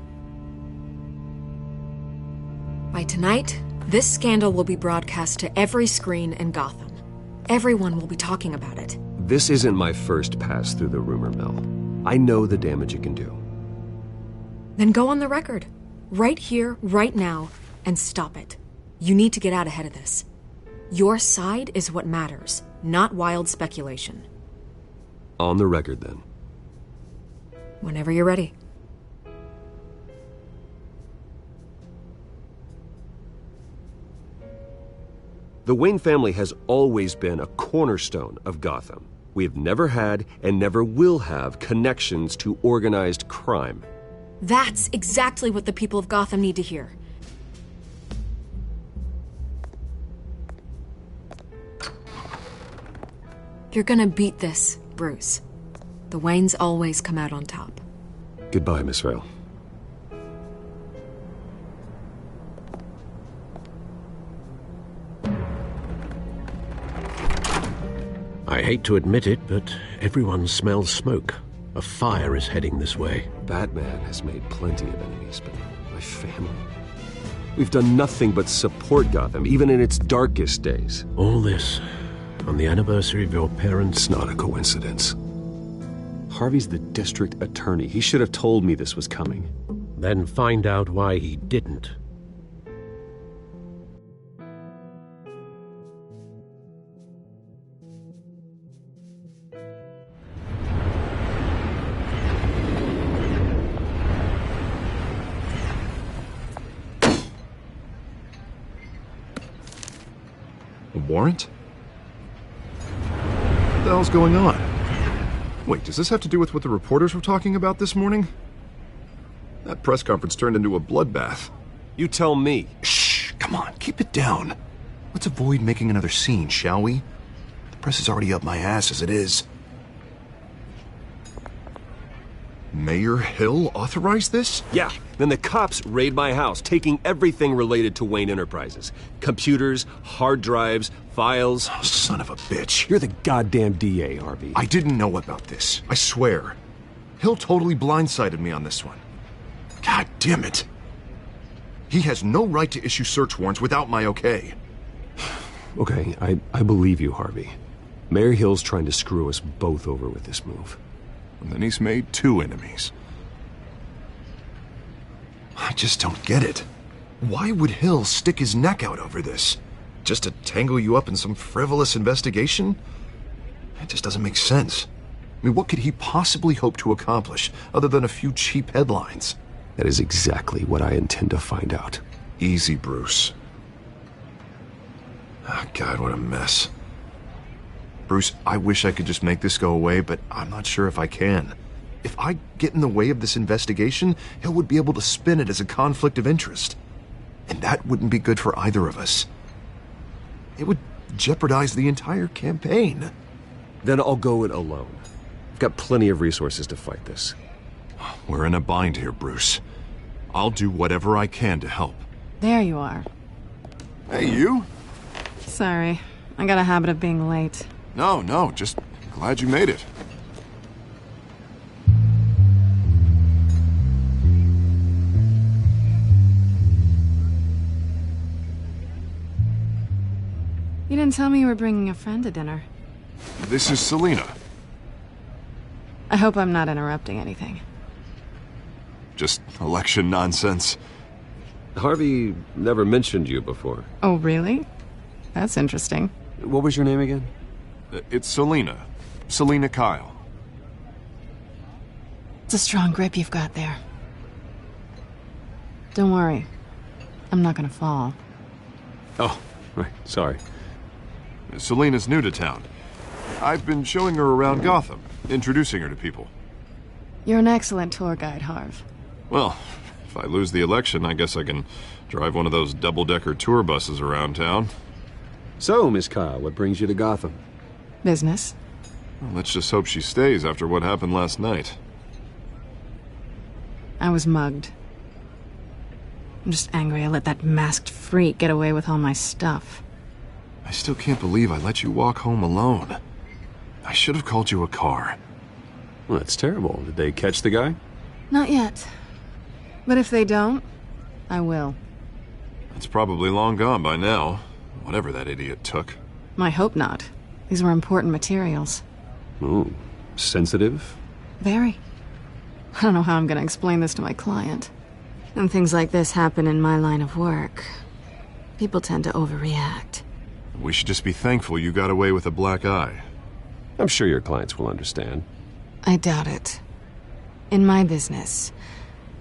By tonight, this scandal will be broadcast to every screen in Gotham. Everyone will be talking about it. This isn't my first pass through the rumor mill. I know the damage it can do. Then go on the record. Right here, right now, and stop it. You need to get out ahead of this. Your side is what matters, not wild speculation. On the record, then. Whenever you're ready. The Wayne family has always been a cornerstone of Gotham. We have never had and never will have connections to organized crime. That's exactly what the people of Gotham need to hear. You're gonna beat this, Bruce. The Waynes always come out on top. Goodbye, Miss Vale. I hate to admit it, but everyone smells smoke. A fire is heading this way. Batman has made plenty of enemies, but my family... We've done nothing but support Gotham, even in its darkest days. All this on the anniversary of your parents'... It's not a coincidence. Harvey's the district attorney. He should have told me this was coming. Then find out why he didn't. A warrant? What the hell's going on? Wait, does this have to do with what the reporters were talking about this morning? That press conference turned into a bloodbath. You tell me. Shh, come on, keep it down. Let's avoid making another scene, shall we? The press is already up my ass as it is. Mayor Hill authorized this? Yeah, then the cops raid my house, taking everything related to Wayne Enterprises. Computers, hard drives, files. Oh, son of a bitch. You're the goddamn DA, Harvey. I didn't know about this. I swear. Hill totally blindsided me on this one. God damn it. He has no right to issue search warrants without my okay. Okay, I believe you, Harvey. Mayor Hill's trying to screw us both over with this move. And then he's made 2 enemies. I just don't get it. Why would Hill stick his neck out over this? Just to tangle you up in some frivolous investigation? It just doesn't make sense. I mean, what could he possibly hope to accomplish other than a few cheap headlines? That is exactly what I intend to find out. Easy, Bruce. Oh, God, what a mess. Bruce, I wish I could just make this go away, but I'm not sure if I can. If I get in the way of this investigation, Hill would be able to spin it as a conflict of interest. And that wouldn't be good for either of us. It would jeopardize the entire campaign. Then I'll go it alone. I've got plenty of resources to fight this. We're in a bind here, Bruce. I'll do whatever I can to help. There you are. Hey, you? Sorry, I got a habit of being late. No, just glad you made it. You didn't tell me you were bringing a friend to dinner. This is Selina. I hope I'm not interrupting anything. Just election nonsense. Harvey never mentioned you before. Oh, really? That's interesting. What was your name again? It's Selina. Selina Kyle. It's a strong grip you've got there. Don't worry. I'm not gonna fall. Oh, right. Sorry. Selina's new to town. I've been showing her around Gotham, introducing her to people. You're an excellent tour guide, Harv. Well, if I lose the election, I guess I can drive one of those double-decker tour buses around town. So, Miss Kyle, what brings you to Gotham? Business. Well, let's just hope she stays after what happened last night. I was mugged. I'm just angry I let that masked freak get away with all my stuff. I still can't believe I let you walk home alone. I should have called you a car. Well, that's terrible. Did they catch the guy? Not yet. But if they don't, I will. It's probably long gone by now, whatever that idiot took. I hope not. These were important materials. Ooh, sensitive? Very. I don't know how I'm gonna explain this to my client. And things like this happen in my line of work. People tend to overreact. We should just be thankful you got away with a black eye. I'm sure your clients will understand. I doubt it. In my business,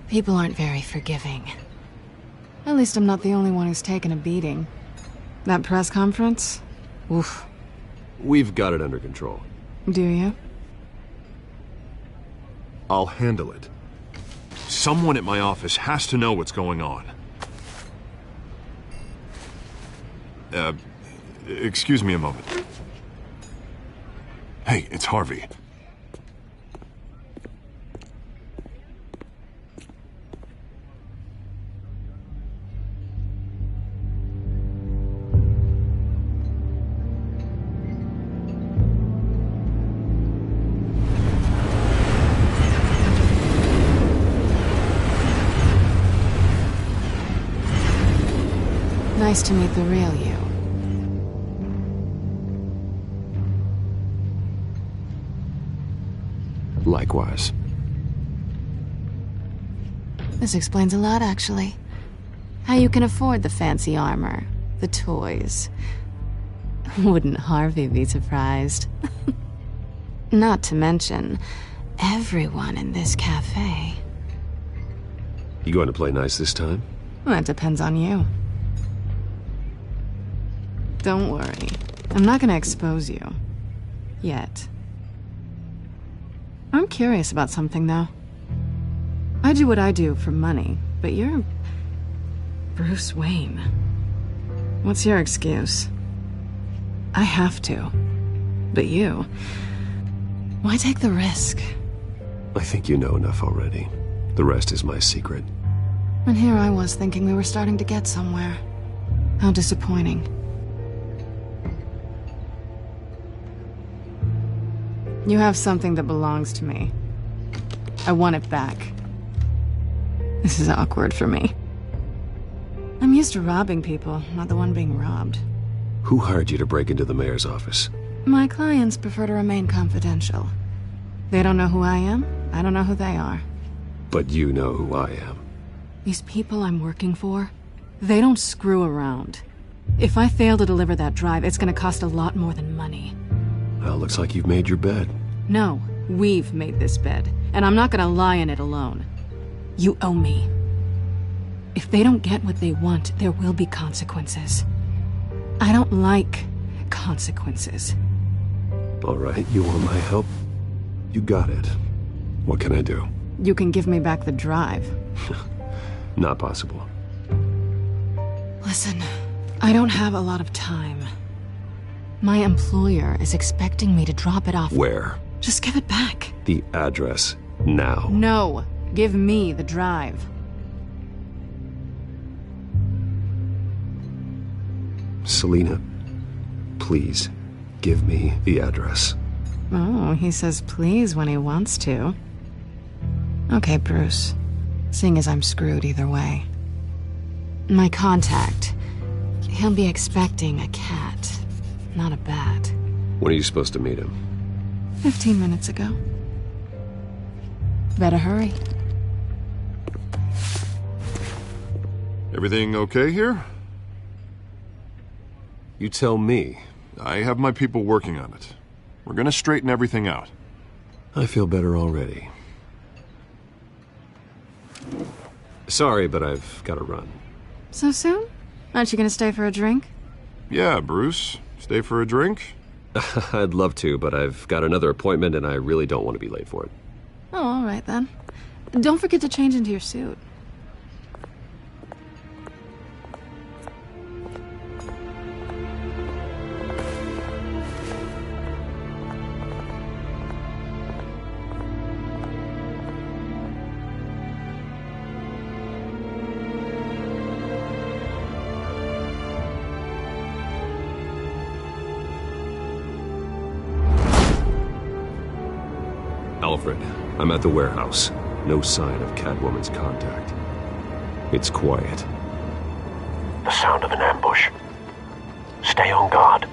people aren't very forgiving. At least I'm not the only one who's taken a beating. That press conference? Oof. We've got it under control. Do you? I'll handle it. Someone at my office has to know what's going on. Excuse me a moment. Hey, it's Harvey. Nice to meet the real you. Likewise. This explains a lot, actually. How you can afford the fancy armor, the toys. Wouldn't Harvey be surprised? Not to mention, everyone in this cafe. You going to play nice this time? Well, that depends on you. Don't worry. I'm not gonna expose you. Yet. I'm curious about something, though. I do what I do for money, but you're... Bruce Wayne. What's your excuse? I have to. But you... Why take the risk? I think you know enough already. The rest is my secret. And here I was thinking we were starting to get somewhere. How disappointing. You have something that belongs to me. I want it back. This is awkward for me. I'm used to robbing people, not the one being robbed. Who hired you to break into the mayor's office? My clients prefer to remain confidential. They don't know who I am, I don't know who they are. But you know who I am. These people I'm working for, they don't screw around. If I fail to deliver that drive, it's gonna cost a lot more than money. Well, looks like you've made your bed. No, we've made this bed, and I'm not gonna lie in it alone. You owe me. If they don't get what they want, there will be consequences. I don't like consequences. All right, you want my help? You got it. What can I do? You can give me back the drive. Not possible. Listen, I don't have a lot of time. My employer is expecting me to drop it off. Where? Just give it back. The address, now. No, give me the drive. Selina, please, give me the address. Oh, he says please when he wants to. Okay, Bruce. Seeing as I'm screwed either way. My contact. He'll be expecting a cat, not a bat. When are you supposed to meet him? 15 minutes ago. Better hurry. Everything okay here? You tell me. I have my people working on it. We're gonna straighten everything out. I feel better already. Sorry, but I've got to run. So soon? Aren't you gonna stay for a drink? Yeah, Bruce. Stay for a drink? I'd love to, but I've got another appointment and I really don't want to be late for it. Oh, all right then. Don't forget to change into your suit. Alfred, I'm at the warehouse. No sign of Catwoman's contact. It's quiet. The sound of an ambush. Stay on guard.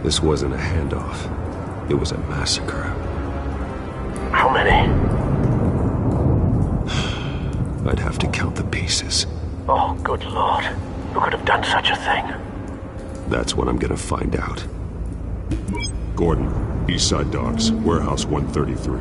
This wasn't a handoff. It was a massacre. How many? I'd have to count the pieces. Oh, good Lord. Who could have done such a thing? That's what I'm gonna find out. Gordon, Eastside Docks, Warehouse 133.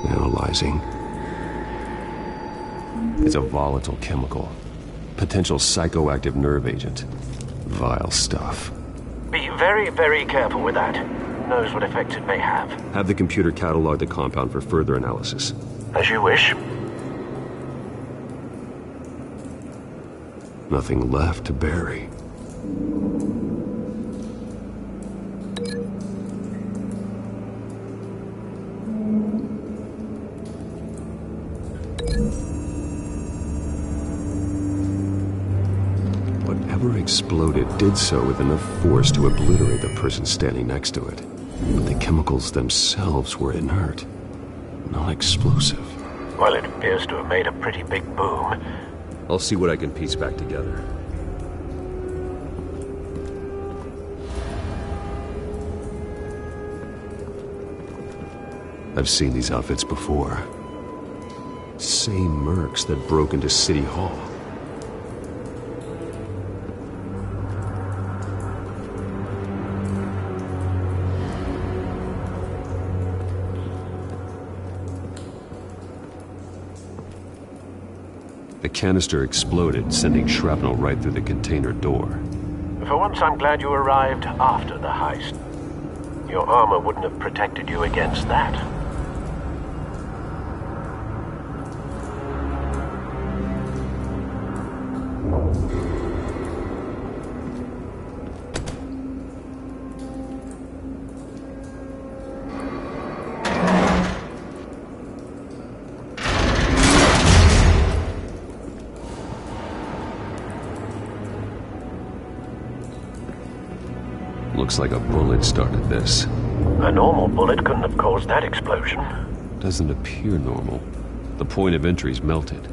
Analyzing. It's a volatile chemical. Potential psychoactive nerve agent. Vile stuff. Be very, very careful with that. Who knows what effects it may have. Have the computer catalog the compound for further analysis. As you wish. Nothing left to bury. Whatever exploded did so with enough force to obliterate the person standing next to it. But the chemicals themselves were inert, not explosive. Well, it appears to have made a pretty big boom. I'll see what I can piece back together. I've seen these outfits before. Same mercs that broke into City Hall. The canister exploded, sending shrapnel right through the container door. For once, I'm glad you arrived after the heist. Your armor wouldn't have protected you against that. Looks like a bullet started this. A normal bullet couldn't have caused that explosion. Doesn't appear normal. The point of entry's melted.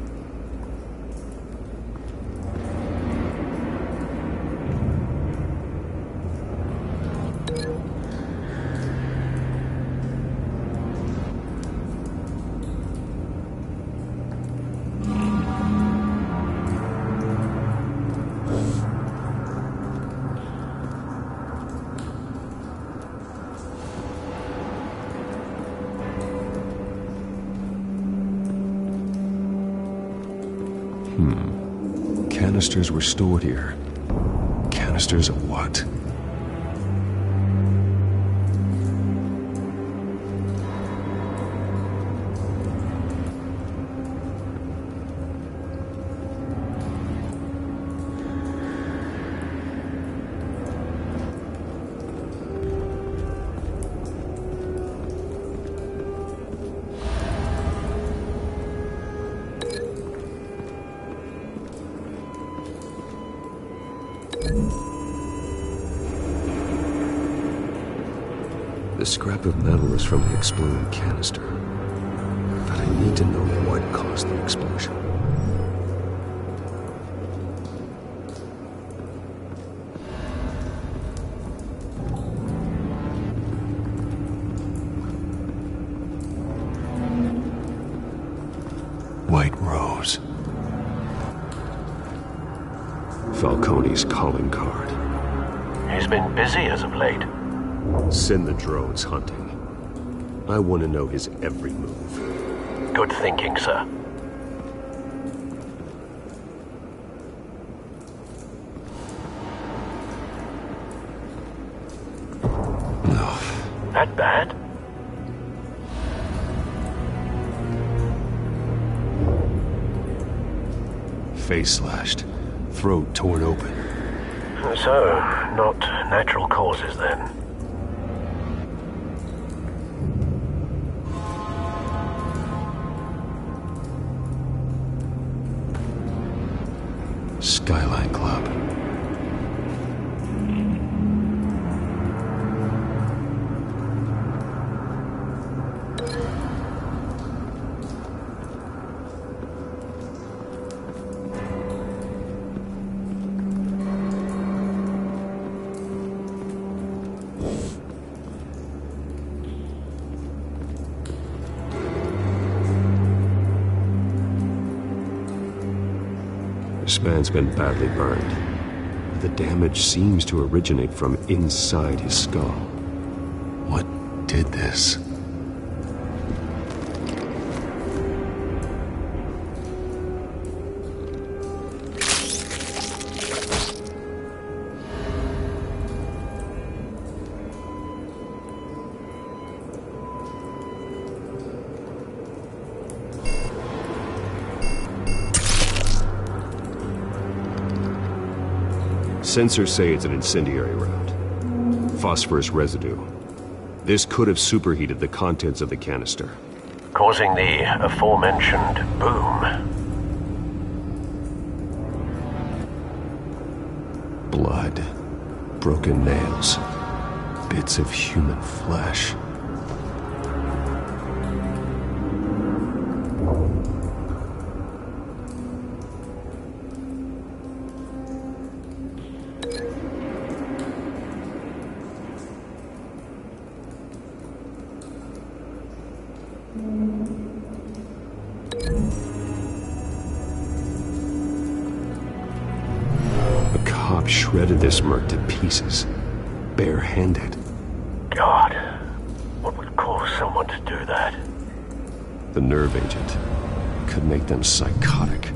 Canisters were stored here. Canisters of what? The scrap of metal is from the exploding canister. But I need to know what caused the explosion. White Rose. Falcone's calling card. He's been busy as of late. Send the drones hunting. I want to know his every move. Good thinking, sir. No. That bad? Face slashed. Throat torn open. So, not natural causes then. Skyline Club. This man's been badly burned. The damage seems to originate from inside his skull. What did this? Sensors say it's an incendiary round. Phosphorus residue. This could have superheated the contents of the canister, causing the aforementioned boom. Blood. Broken nails. Bits of human flesh. Shredded this merc to pieces, barehanded. God, what would cause someone to do that? The nerve agent could make them psychotic.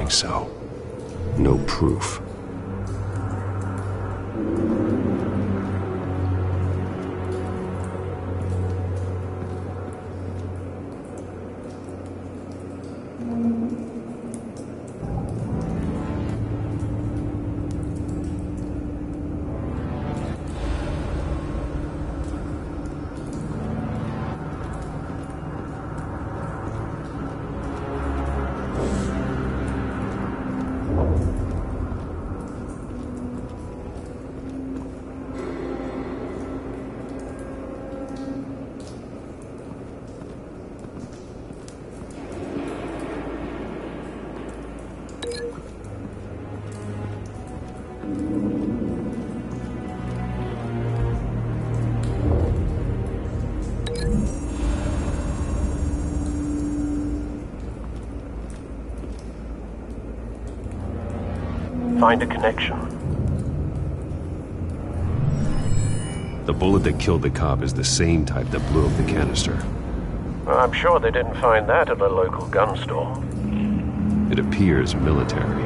So, no proof. Find a connection. The bullet that killed the cop is the same type that blew up the canister. I'm sure they didn't find that at a local gun store. It appears military.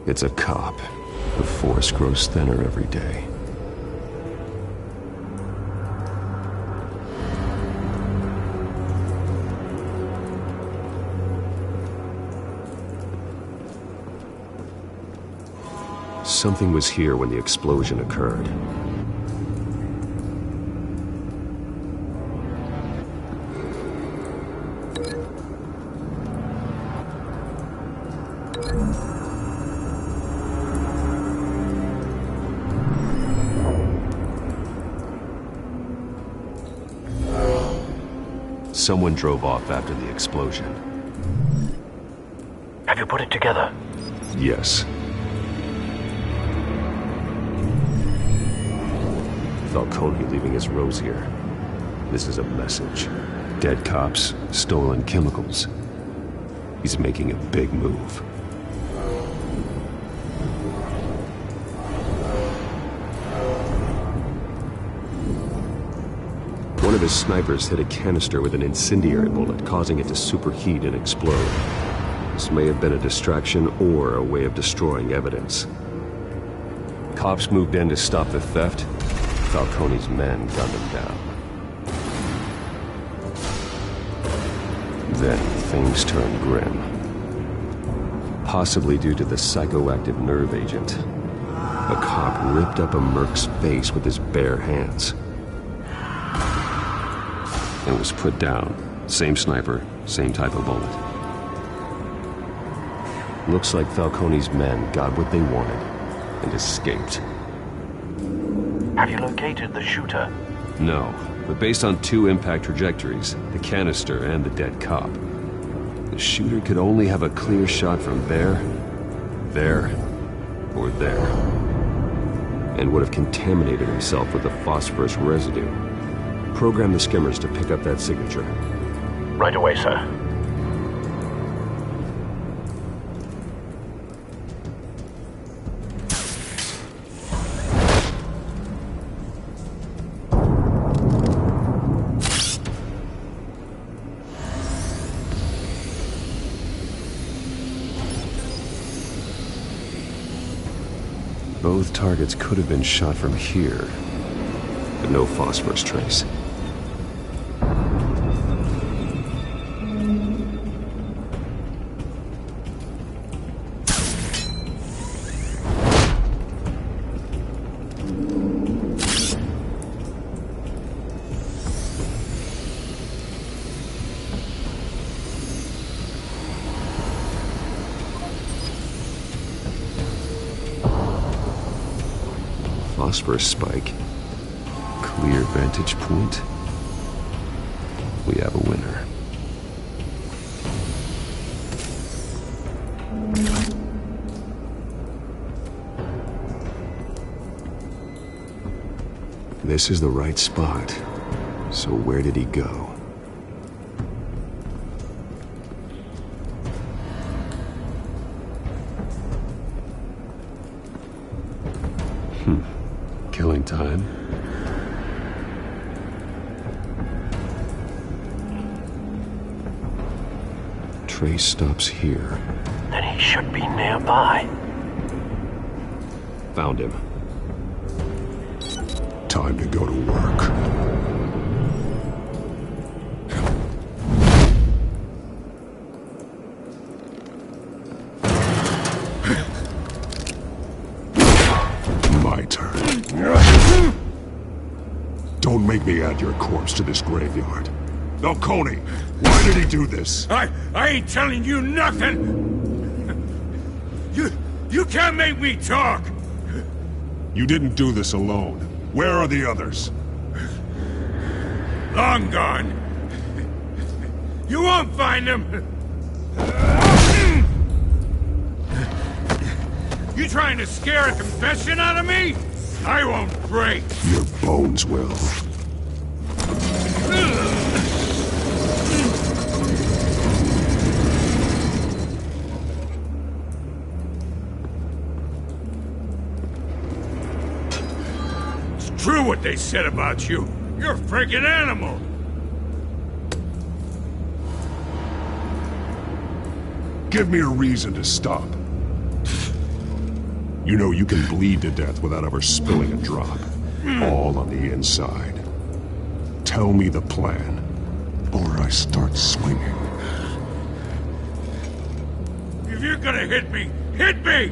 It's a cop. The force grows thinner every day. Something was here when the explosion occurred. Someone drove off after the explosion. Have you put it together? Yes. Falcone leaving his rose here. This is a message. Dead cops, stolen chemicals. He's making a big move. of his snipers hit a canister with an incendiary bullet, causing it to superheat and explode. This may have been a distraction or a way of destroying evidence. Cops moved in to stop the theft. Falcone's men gunned him down. Then things turned grim. Possibly due to the psychoactive nerve agent. A cop ripped up a merc's face with his bare hands. And was put down. Same sniper, same type of bullet. Looks like Falcone's men got what they wanted and escaped. Have you located the shooter? No, but based on 2 impact trajectories, the canister and the dead cop, the shooter could only have a clear shot from there, or there, and would have contaminated himself with the phosphorus residue. Program the skimmers to pick up that signature. Right away, sir. Both targets could have been shot from here, but no phosphorus trace. Phosphorus spike. Clear vantage point. We have a winner. This is the right spot. So where did he go? Killing time. Trace stops here. Then he should be nearby. Found him. Time to go to work. Don't make me add your corpse to this graveyard. Falcone, why did he do this? I ain't telling you nothing! You can't make me talk! You didn't do this alone. Where are the others? Long gone. You won't find them! You trying to scare a confession out of me? I won't break! Your bones will. It's true what they said about you. You're a freaking animal! Give me a reason to stop. You know you can bleed to death without ever spilling a drop. All on the inside. Tell me the plan, or I start swinging. If you're gonna hit me, hit me!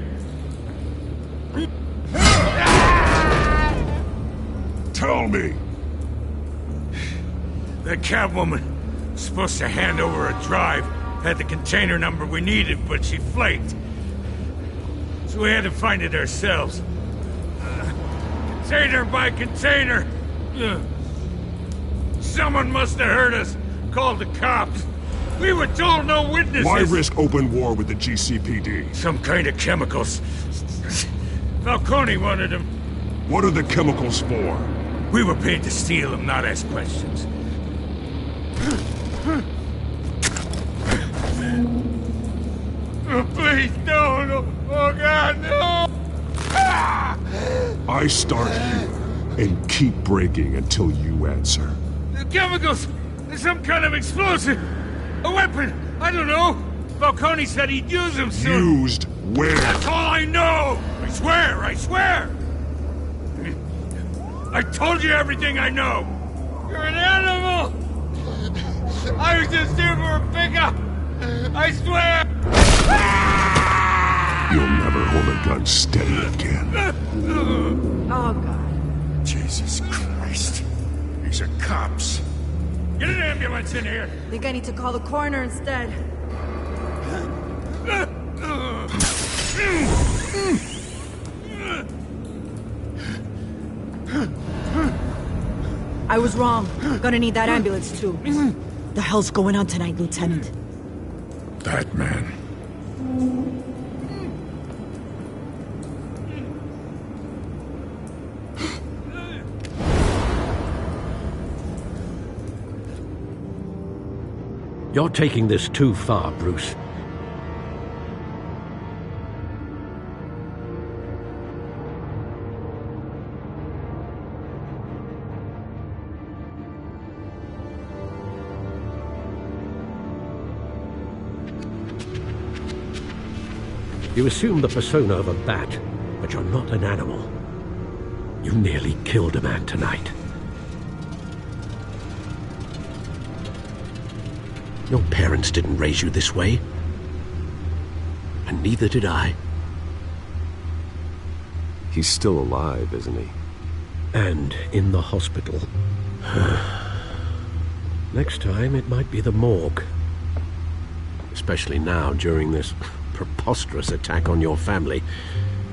Tell me! That Catwoman was supposed to hand over a drive, had the container number we needed, but she flaked. So we had to find it ourselves. Container by container. Someone must have heard us. Called the cops. We were told no witnesses. Why risk open war with the GCPD? Some kind of chemicals. Falcone wanted them. What are the chemicals for? We were paid to steal them, not ask questions. Oh, please, no. Oh, God, no! I start here and keep breaking until you answer. Chemicals! Some kind of explosive! A weapon! I don't know! Falcone said he'd use them soon! Used where? That's all I know! I swear! I swear! I told you everything I know! You're an animal! I was just here for a pickup! I swear! You'll never hold a gun steady again. Oh, God. Jesus Christ. These are cops. Get an ambulance in here! I think I need to call the coroner instead. I was wrong. Gonna need that ambulance, too. The hell's going on tonight, Lieutenant? That man. You're taking this too far, Bruce. You assume the persona of a bat, but you're not an animal. You nearly killed a man tonight. Your parents didn't raise you this way. And neither did I. He's still alive, isn't he? And in the hospital. Next time, it might be the morgue. Especially now, during this preposterous attack on your family.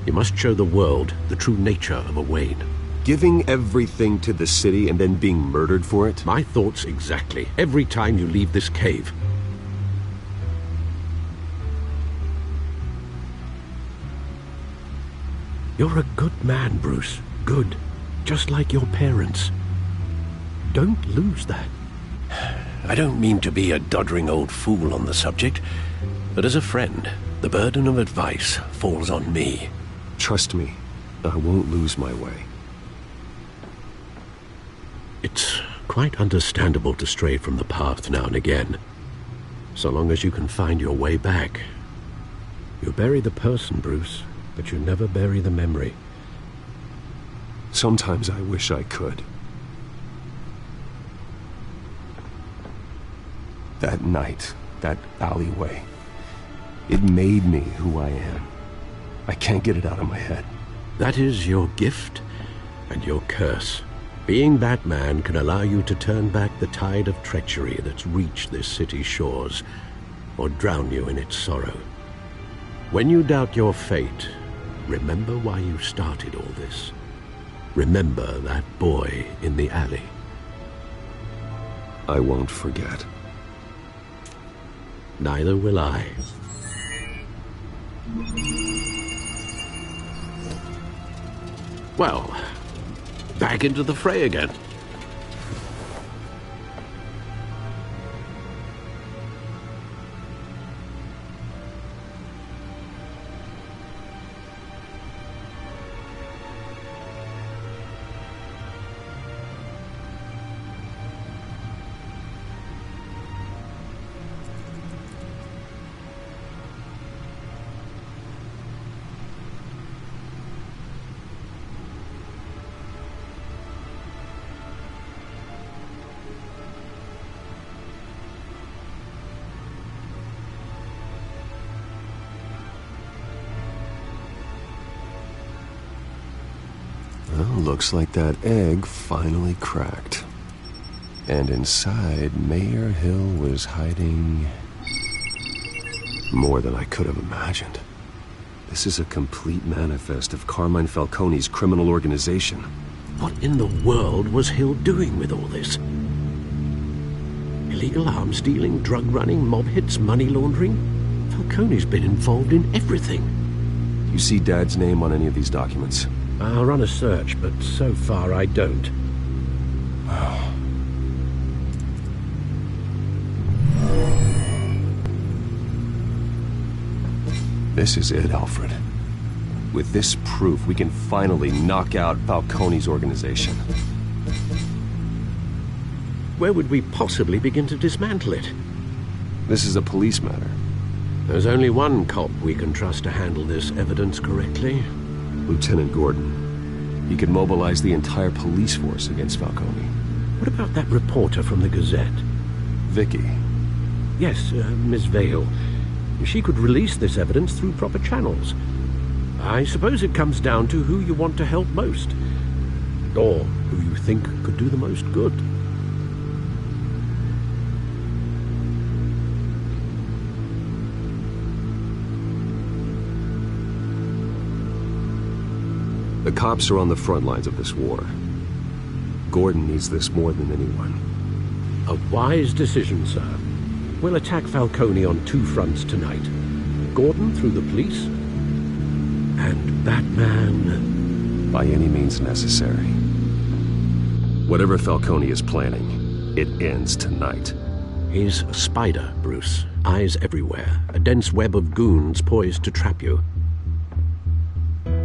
You must show the world the true nature of a Wayne. Giving everything to the city and then being murdered for it? My thoughts exactly. Every time you leave this cave. You're a good man, Bruce. Good. Just like your parents. Don't lose that. I don't mean to be a doddering old fool on the subject, but as a friend, the burden of advice falls on me. Trust me, I won't lose my way. It's quite understandable to stray from the path now and again. So long as you can find your way back. You bury the person, Bruce, but you never bury the memory. Sometimes I wish I could. That night, that alleyway, it made me who I am. I can't get it out of my head. That is your gift and your curse. Being Batman can allow you to turn back the tide of treachery that's reached this city's shores, or drown you in its sorrow. When you doubt your fate, remember why you started all this. Remember that boy in the alley. I won't forget. Neither will I. Well, back into the fray again. Looks like that egg finally cracked. And inside, Mayor Hill was hiding more than I could have imagined. This is a complete manifest of Carmine Falcone's criminal organization. What in the world was Hill doing with all this? Illegal arms dealing, drug running, mob hits, money laundering? Falcone's been involved in everything. You see Dad's name on any of these documents? I'll run a search, but so far I don't. This is it, Alfred. With this proof, we can finally knock out Falcone's organization. where would we possibly begin to dismantle it? This is a police matter. There's only one cop we can trust to handle this evidence correctly. Lieutenant Gordon. He could mobilize the entire police force against Falcone. What about that reporter from the Gazette? Vicky. Yes, Miss Vale. She could release this evidence through proper channels. I suppose it comes down to who you want to help most. Or who you think could do the most good. The cops are on the front lines of this war. Gordon needs this more than anyone. A wise decision, sir. We'll attack Falcone on two fronts tonight. Gordon through the police, and Batman... by any means necessary. Whatever Falcone is planning, it ends tonight. He's a spider, Bruce. Eyes everywhere. A dense web of goons poised to trap you.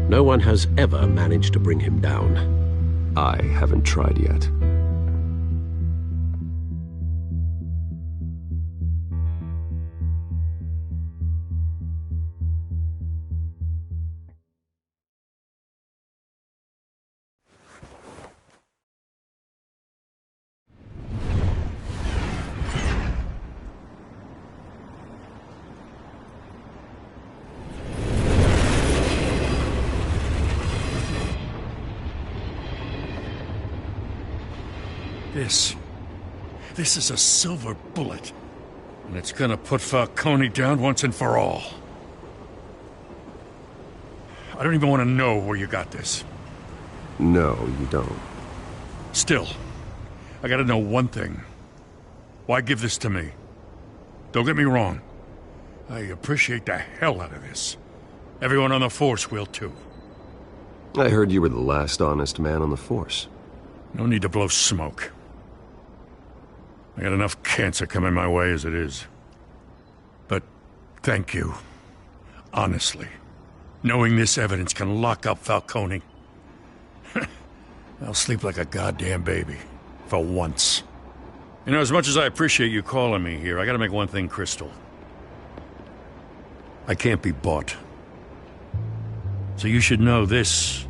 No one has ever managed to bring him down. I haven't tried yet. This is a silver bullet. And it's gonna put Falcone down once and for all. I don't even want to know where you got this. No, you don't. Still, I gotta know one thing. Why give this to me? Don't get me wrong. I appreciate the hell out of this. Everyone on the force will too. I heard you were the last honest man on the force. No need to blow smoke. I got enough cancer coming my way as it is. But thank you. Honestly. Knowing this evidence can lock up Falcone. I'll sleep like a goddamn baby. For once. You know, as much as I appreciate you calling me here, I gotta make one thing crystal. I can't be bought. So you should know this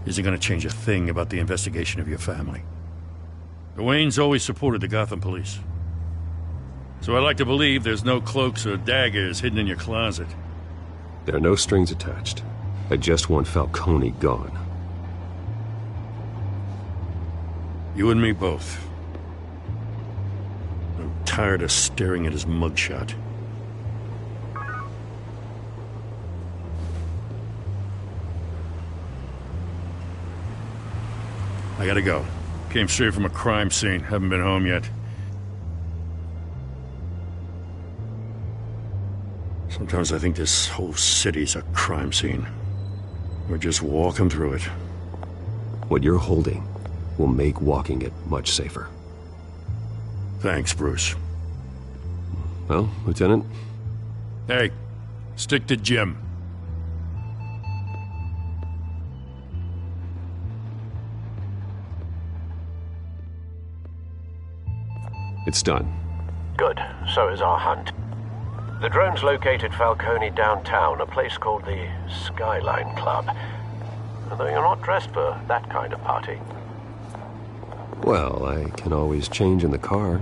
isn't gonna change a thing about the investigation of your family. The Waynes always supported the Gotham police. So I like to believe there's no cloaks or daggers hidden in your closet. There are no strings attached. I just want Falcone gone. You and me both. I'm tired of staring at his mugshot. I gotta go. Came straight from a crime scene. Haven't been home yet. Sometimes I think this whole city's a crime scene. We're just walking through it. What you're holding will make walking it much safer. Thanks, Bruce. Well, Lieutenant? Hey, stick to Jim. It's done. Good. So is our hunt. The drones located Falcone downtown, a place called the Skyline Club. Although you're not dressed for that kind of party. Well, I can always change in the car.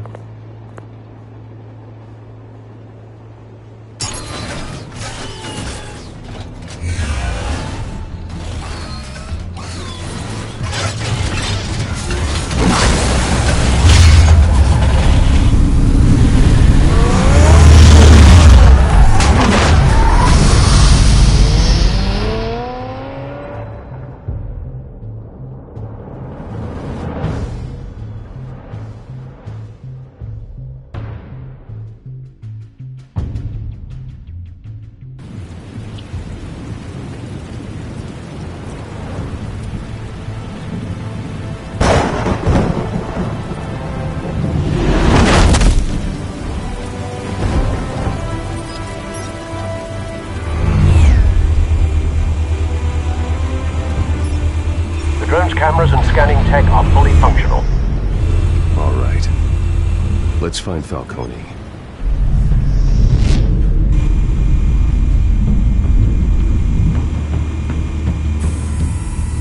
Let's find Falcone.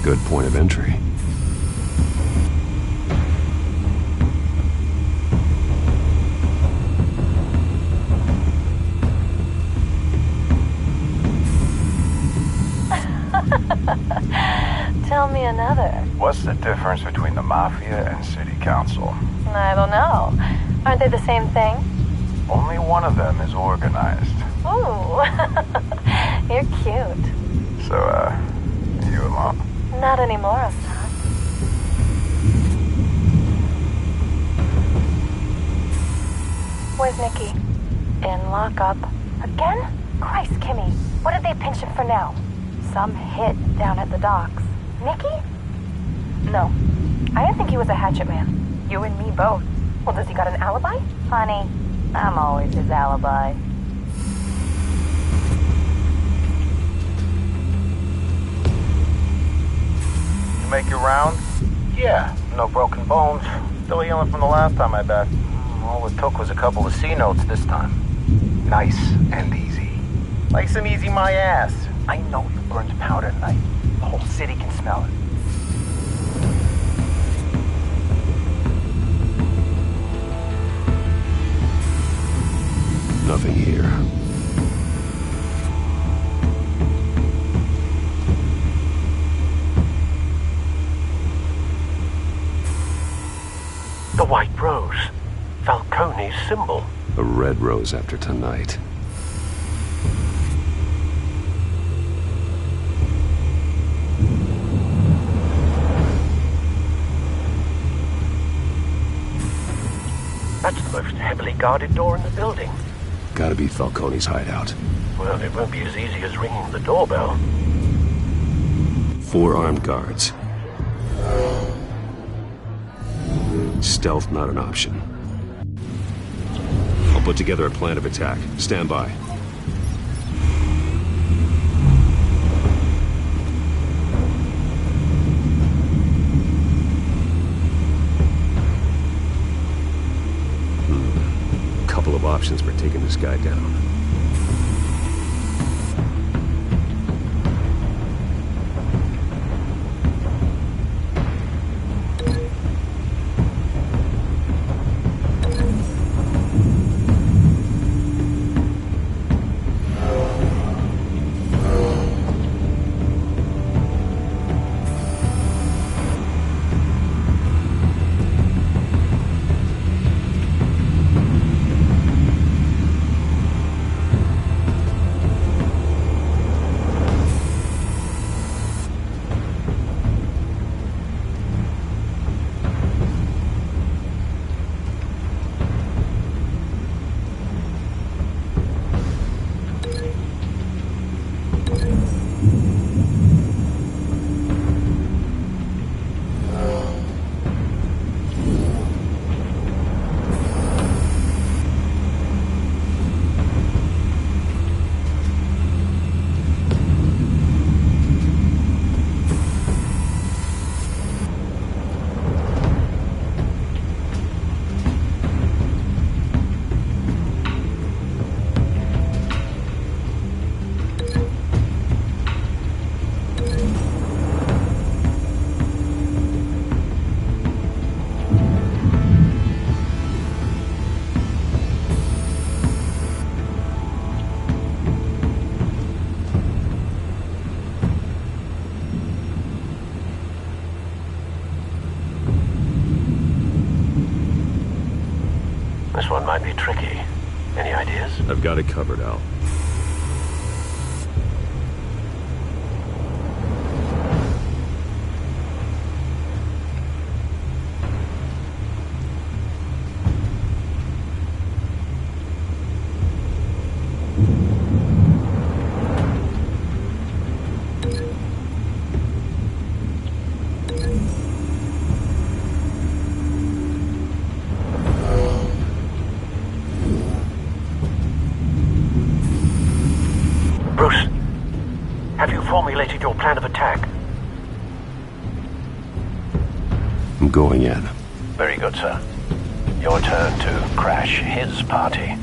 Good point of entry. Tell me another. What's the difference between the Mafia and City Council? I don't know. Aren't they the same thing? Only one of them is organized. Ooh. You're cute. So, you alone? Not anymore, Assad. Where's Nikki? In lockup. Again? Christ, Kimmy. What did they pinch him for now? Some hit down at the docks. Nikki? No. I didn't think he was a hatchet man. You and me both. Well, does he got an alibi? Honey, I'm always his alibi. You make your rounds? Yeah, no broken bones. Still healing from the last time I bet. All it took was a couple of C notes this time. Nice and easy. Nice and easy my ass. I know you burned powder tonight. The whole city can smell it. Nothing here. The white rose. Falcone's symbol. A red rose after tonight. That's the most heavily guarded door in the building. Gotta be Falcone's hideout. Well, it won't be as easy as ringing the doorbell. 4 armed guards. Stealth not an option. I'll put together a plan of attack. Stand by. Couple of options for taking this guy down. This one might be tricky. Any ideas? I've got it covered, Al. Formulated your plan of attack. I'm going in. Very good, sir. Your turn to crash his party.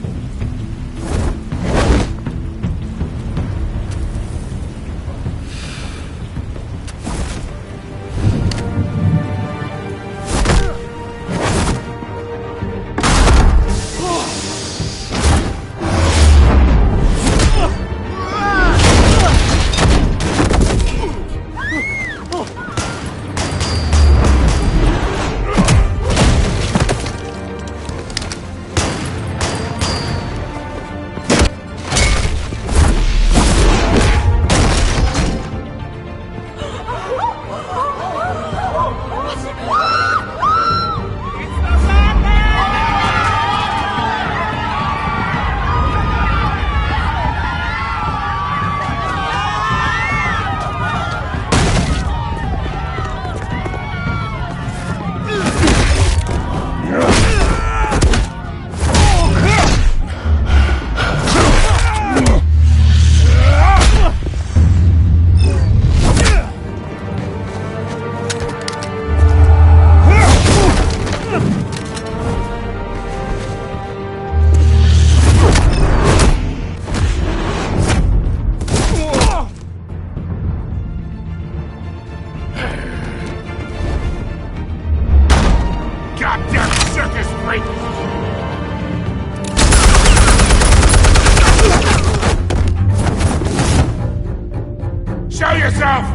Show yourself!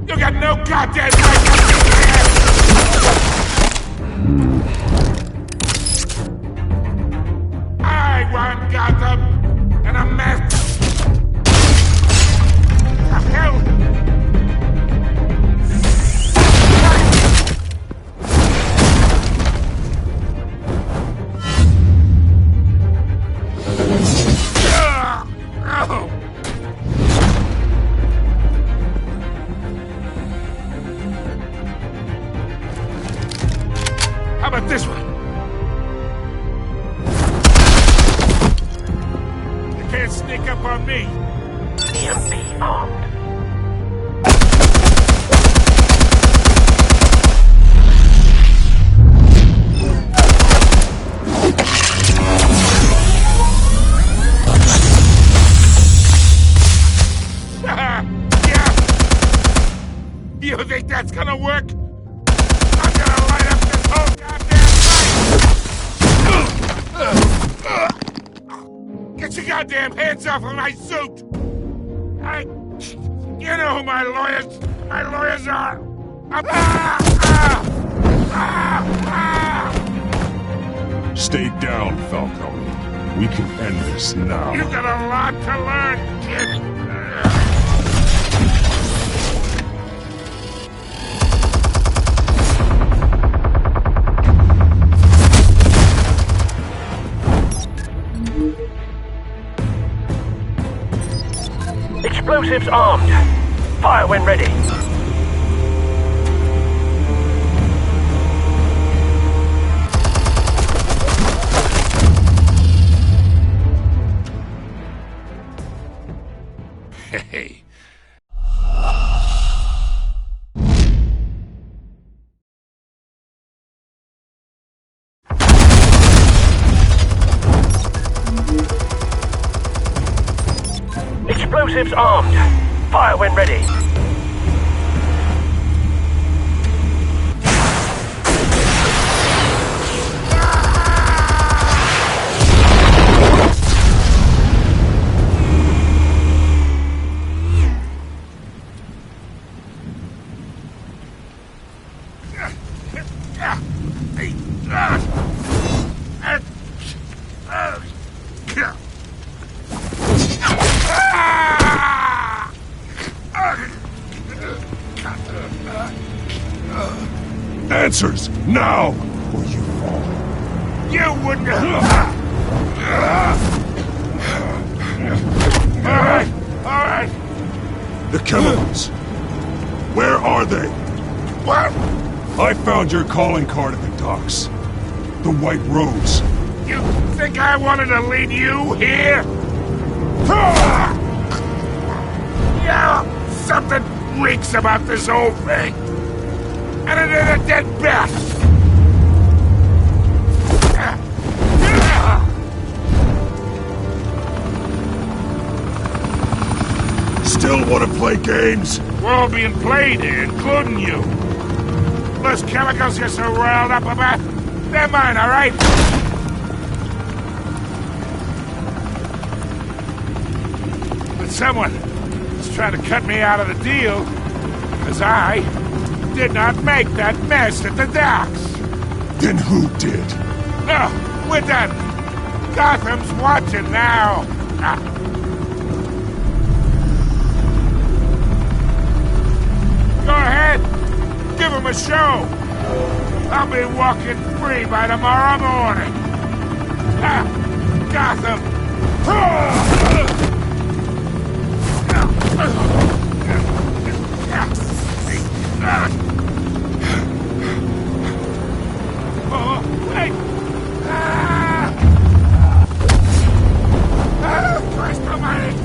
You got no goddamn right to be here! I want Gotham and a mess! The hell? How about this one? You can't sneak up on me. EMP armed. Yeah. You think that's gonna work? I'm gonna light up this whole goddamn place! Get your goddamn hands off of my suit! You know who my lawyers are! Stay down, Falcone. We can end this now. You've got a lot to learn, kid! Explosives armed. Fire when ready. Hey. Explosives armed. Fire when ready. Answers, now! Or you fall. You wouldn't Alright. The chemicals. Where are they? What? I found your calling card at the docks. The White Rose. You think I wanted to lead you here? Yeah, something reeks about this whole thing. And it ain't a dead bat. still want to play games? We're all being played here, including you. Those chemicals you're so riled up about, they're mine, all right? But someone is trying to cut me out of the deal, because I did not make that mess at the docks. Then who did? No, we're done. Gotham's watching now. Go ahead. Give him a show. I'll be walking free by tomorrow morning. Gotham. Oh, wait. Christ almighty.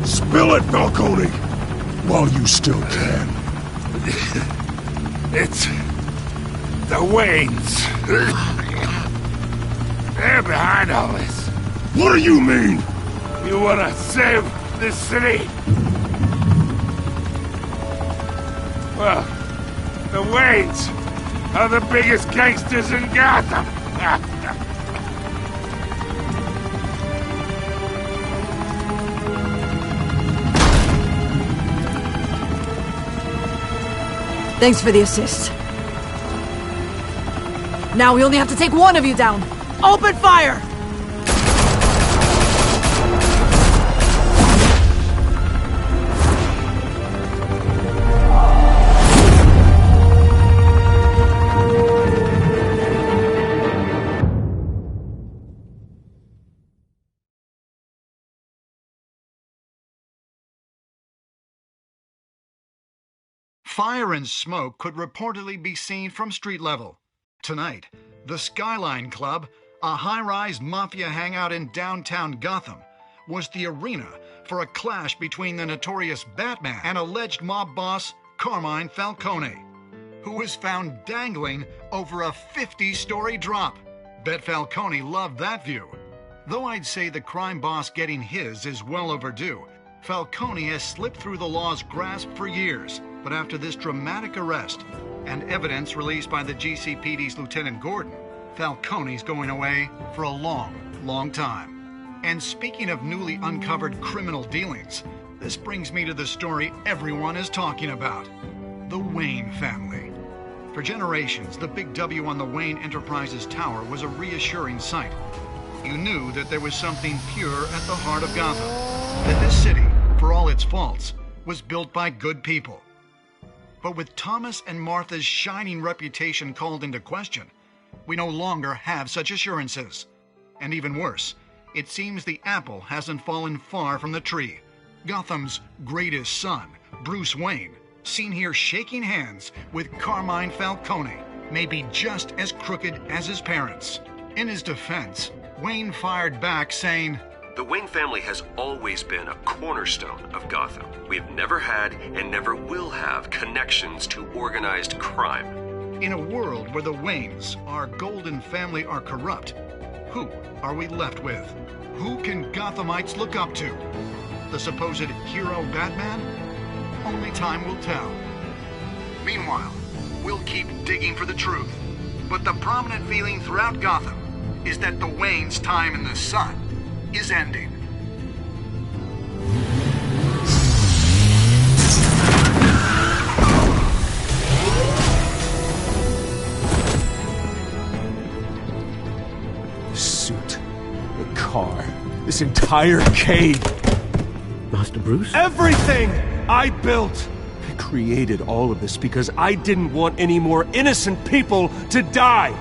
Spill it, Falcone! While you still can. It's the Waynes. They're behind all this. What do you mean? You wanna save this city? Well, the Waynes are the biggest gangsters in Gotham. Thanks for the assist. Now we only have to take one of you down. Open fire! Fire and smoke could reportedly be seen from street level. Tonight, the Skyline Club, a high-rise mafia hangout in downtown Gotham, was the arena for a clash between the notorious Batman and alleged mob boss Carmine Falcone, who was found dangling over a 50-story drop. Bet Falcone loved that view. Though I'd say the crime boss getting his is well overdue, Falcone has slipped through the law's grasp for years. But after this dramatic arrest and evidence released by the GCPD's Lieutenant Gordon, Falcone's going away for a long, long time. And speaking of newly uncovered criminal dealings, this brings me to the story everyone is talking about: the Wayne family. For generations, the big W on the Wayne Enterprises Tower was a reassuring sight. You knew that there was something pure at the heart of Gotham, that this city, for all its faults, was built by good people. But with Thomas and Martha's shining reputation called into question, we no longer have such assurances. And even worse, it seems the apple hasn't fallen far from the tree. Gotham's greatest son, Bruce Wayne, seen here shaking hands with Carmine Falcone, may be just as crooked as his parents. In his defense, Wayne fired back saying, "The Wayne family has always been a cornerstone of Gotham. We have never had and never will have connections to organized crime." In a world where the Waynes, our golden family, are corrupt, who are we left with? Who can Gothamites look up to? The supposed hero Batman? Only time will tell. Meanwhile, we'll keep digging for the truth. But the prominent feeling throughout Gotham is that the Waynes' time in the sun is ending. The suit, the car, this entire cave. Master Bruce? Everything I built! I created all of this because I didn't want any more innocent people to die!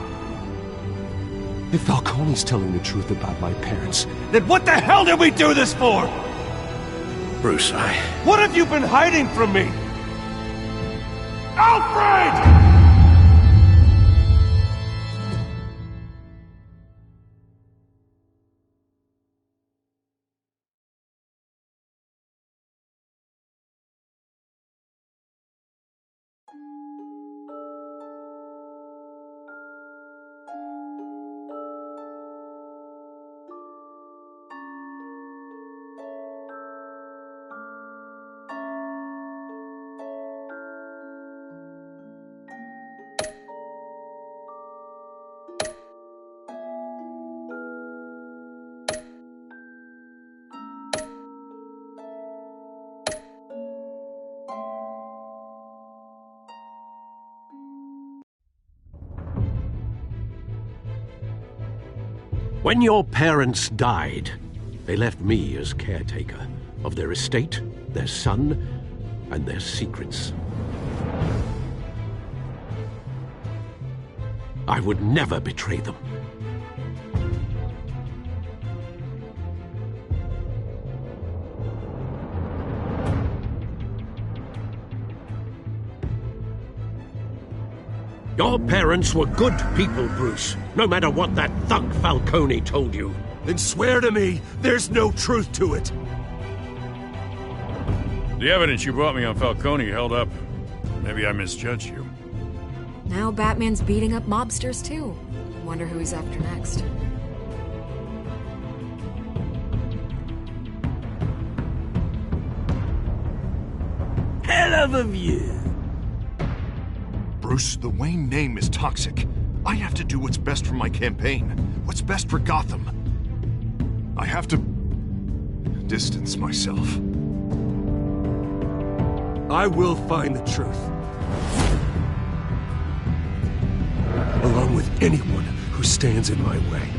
If Falcone's telling the truth about my parents, then what the hell did we do this for? Bruce, What have you been hiding from me? Alfred! When your parents died, they left me as caretaker of their estate, their son, and their secrets. I would never betray them. Your parents were good people, Bruce, no matter what that thug Falcone told you. Then swear to me there's no truth to it. The evidence you brought me on Falcone held up. Maybe I misjudged you. Now Batman's beating up mobsters, too. Wonder who he's after next. Hell of a view. Bruce, the Wayne name is toxic. I have to do what's best for my campaign. What's best for Gotham. I have to distance myself. I will find the truth. Along with anyone who stands in my way.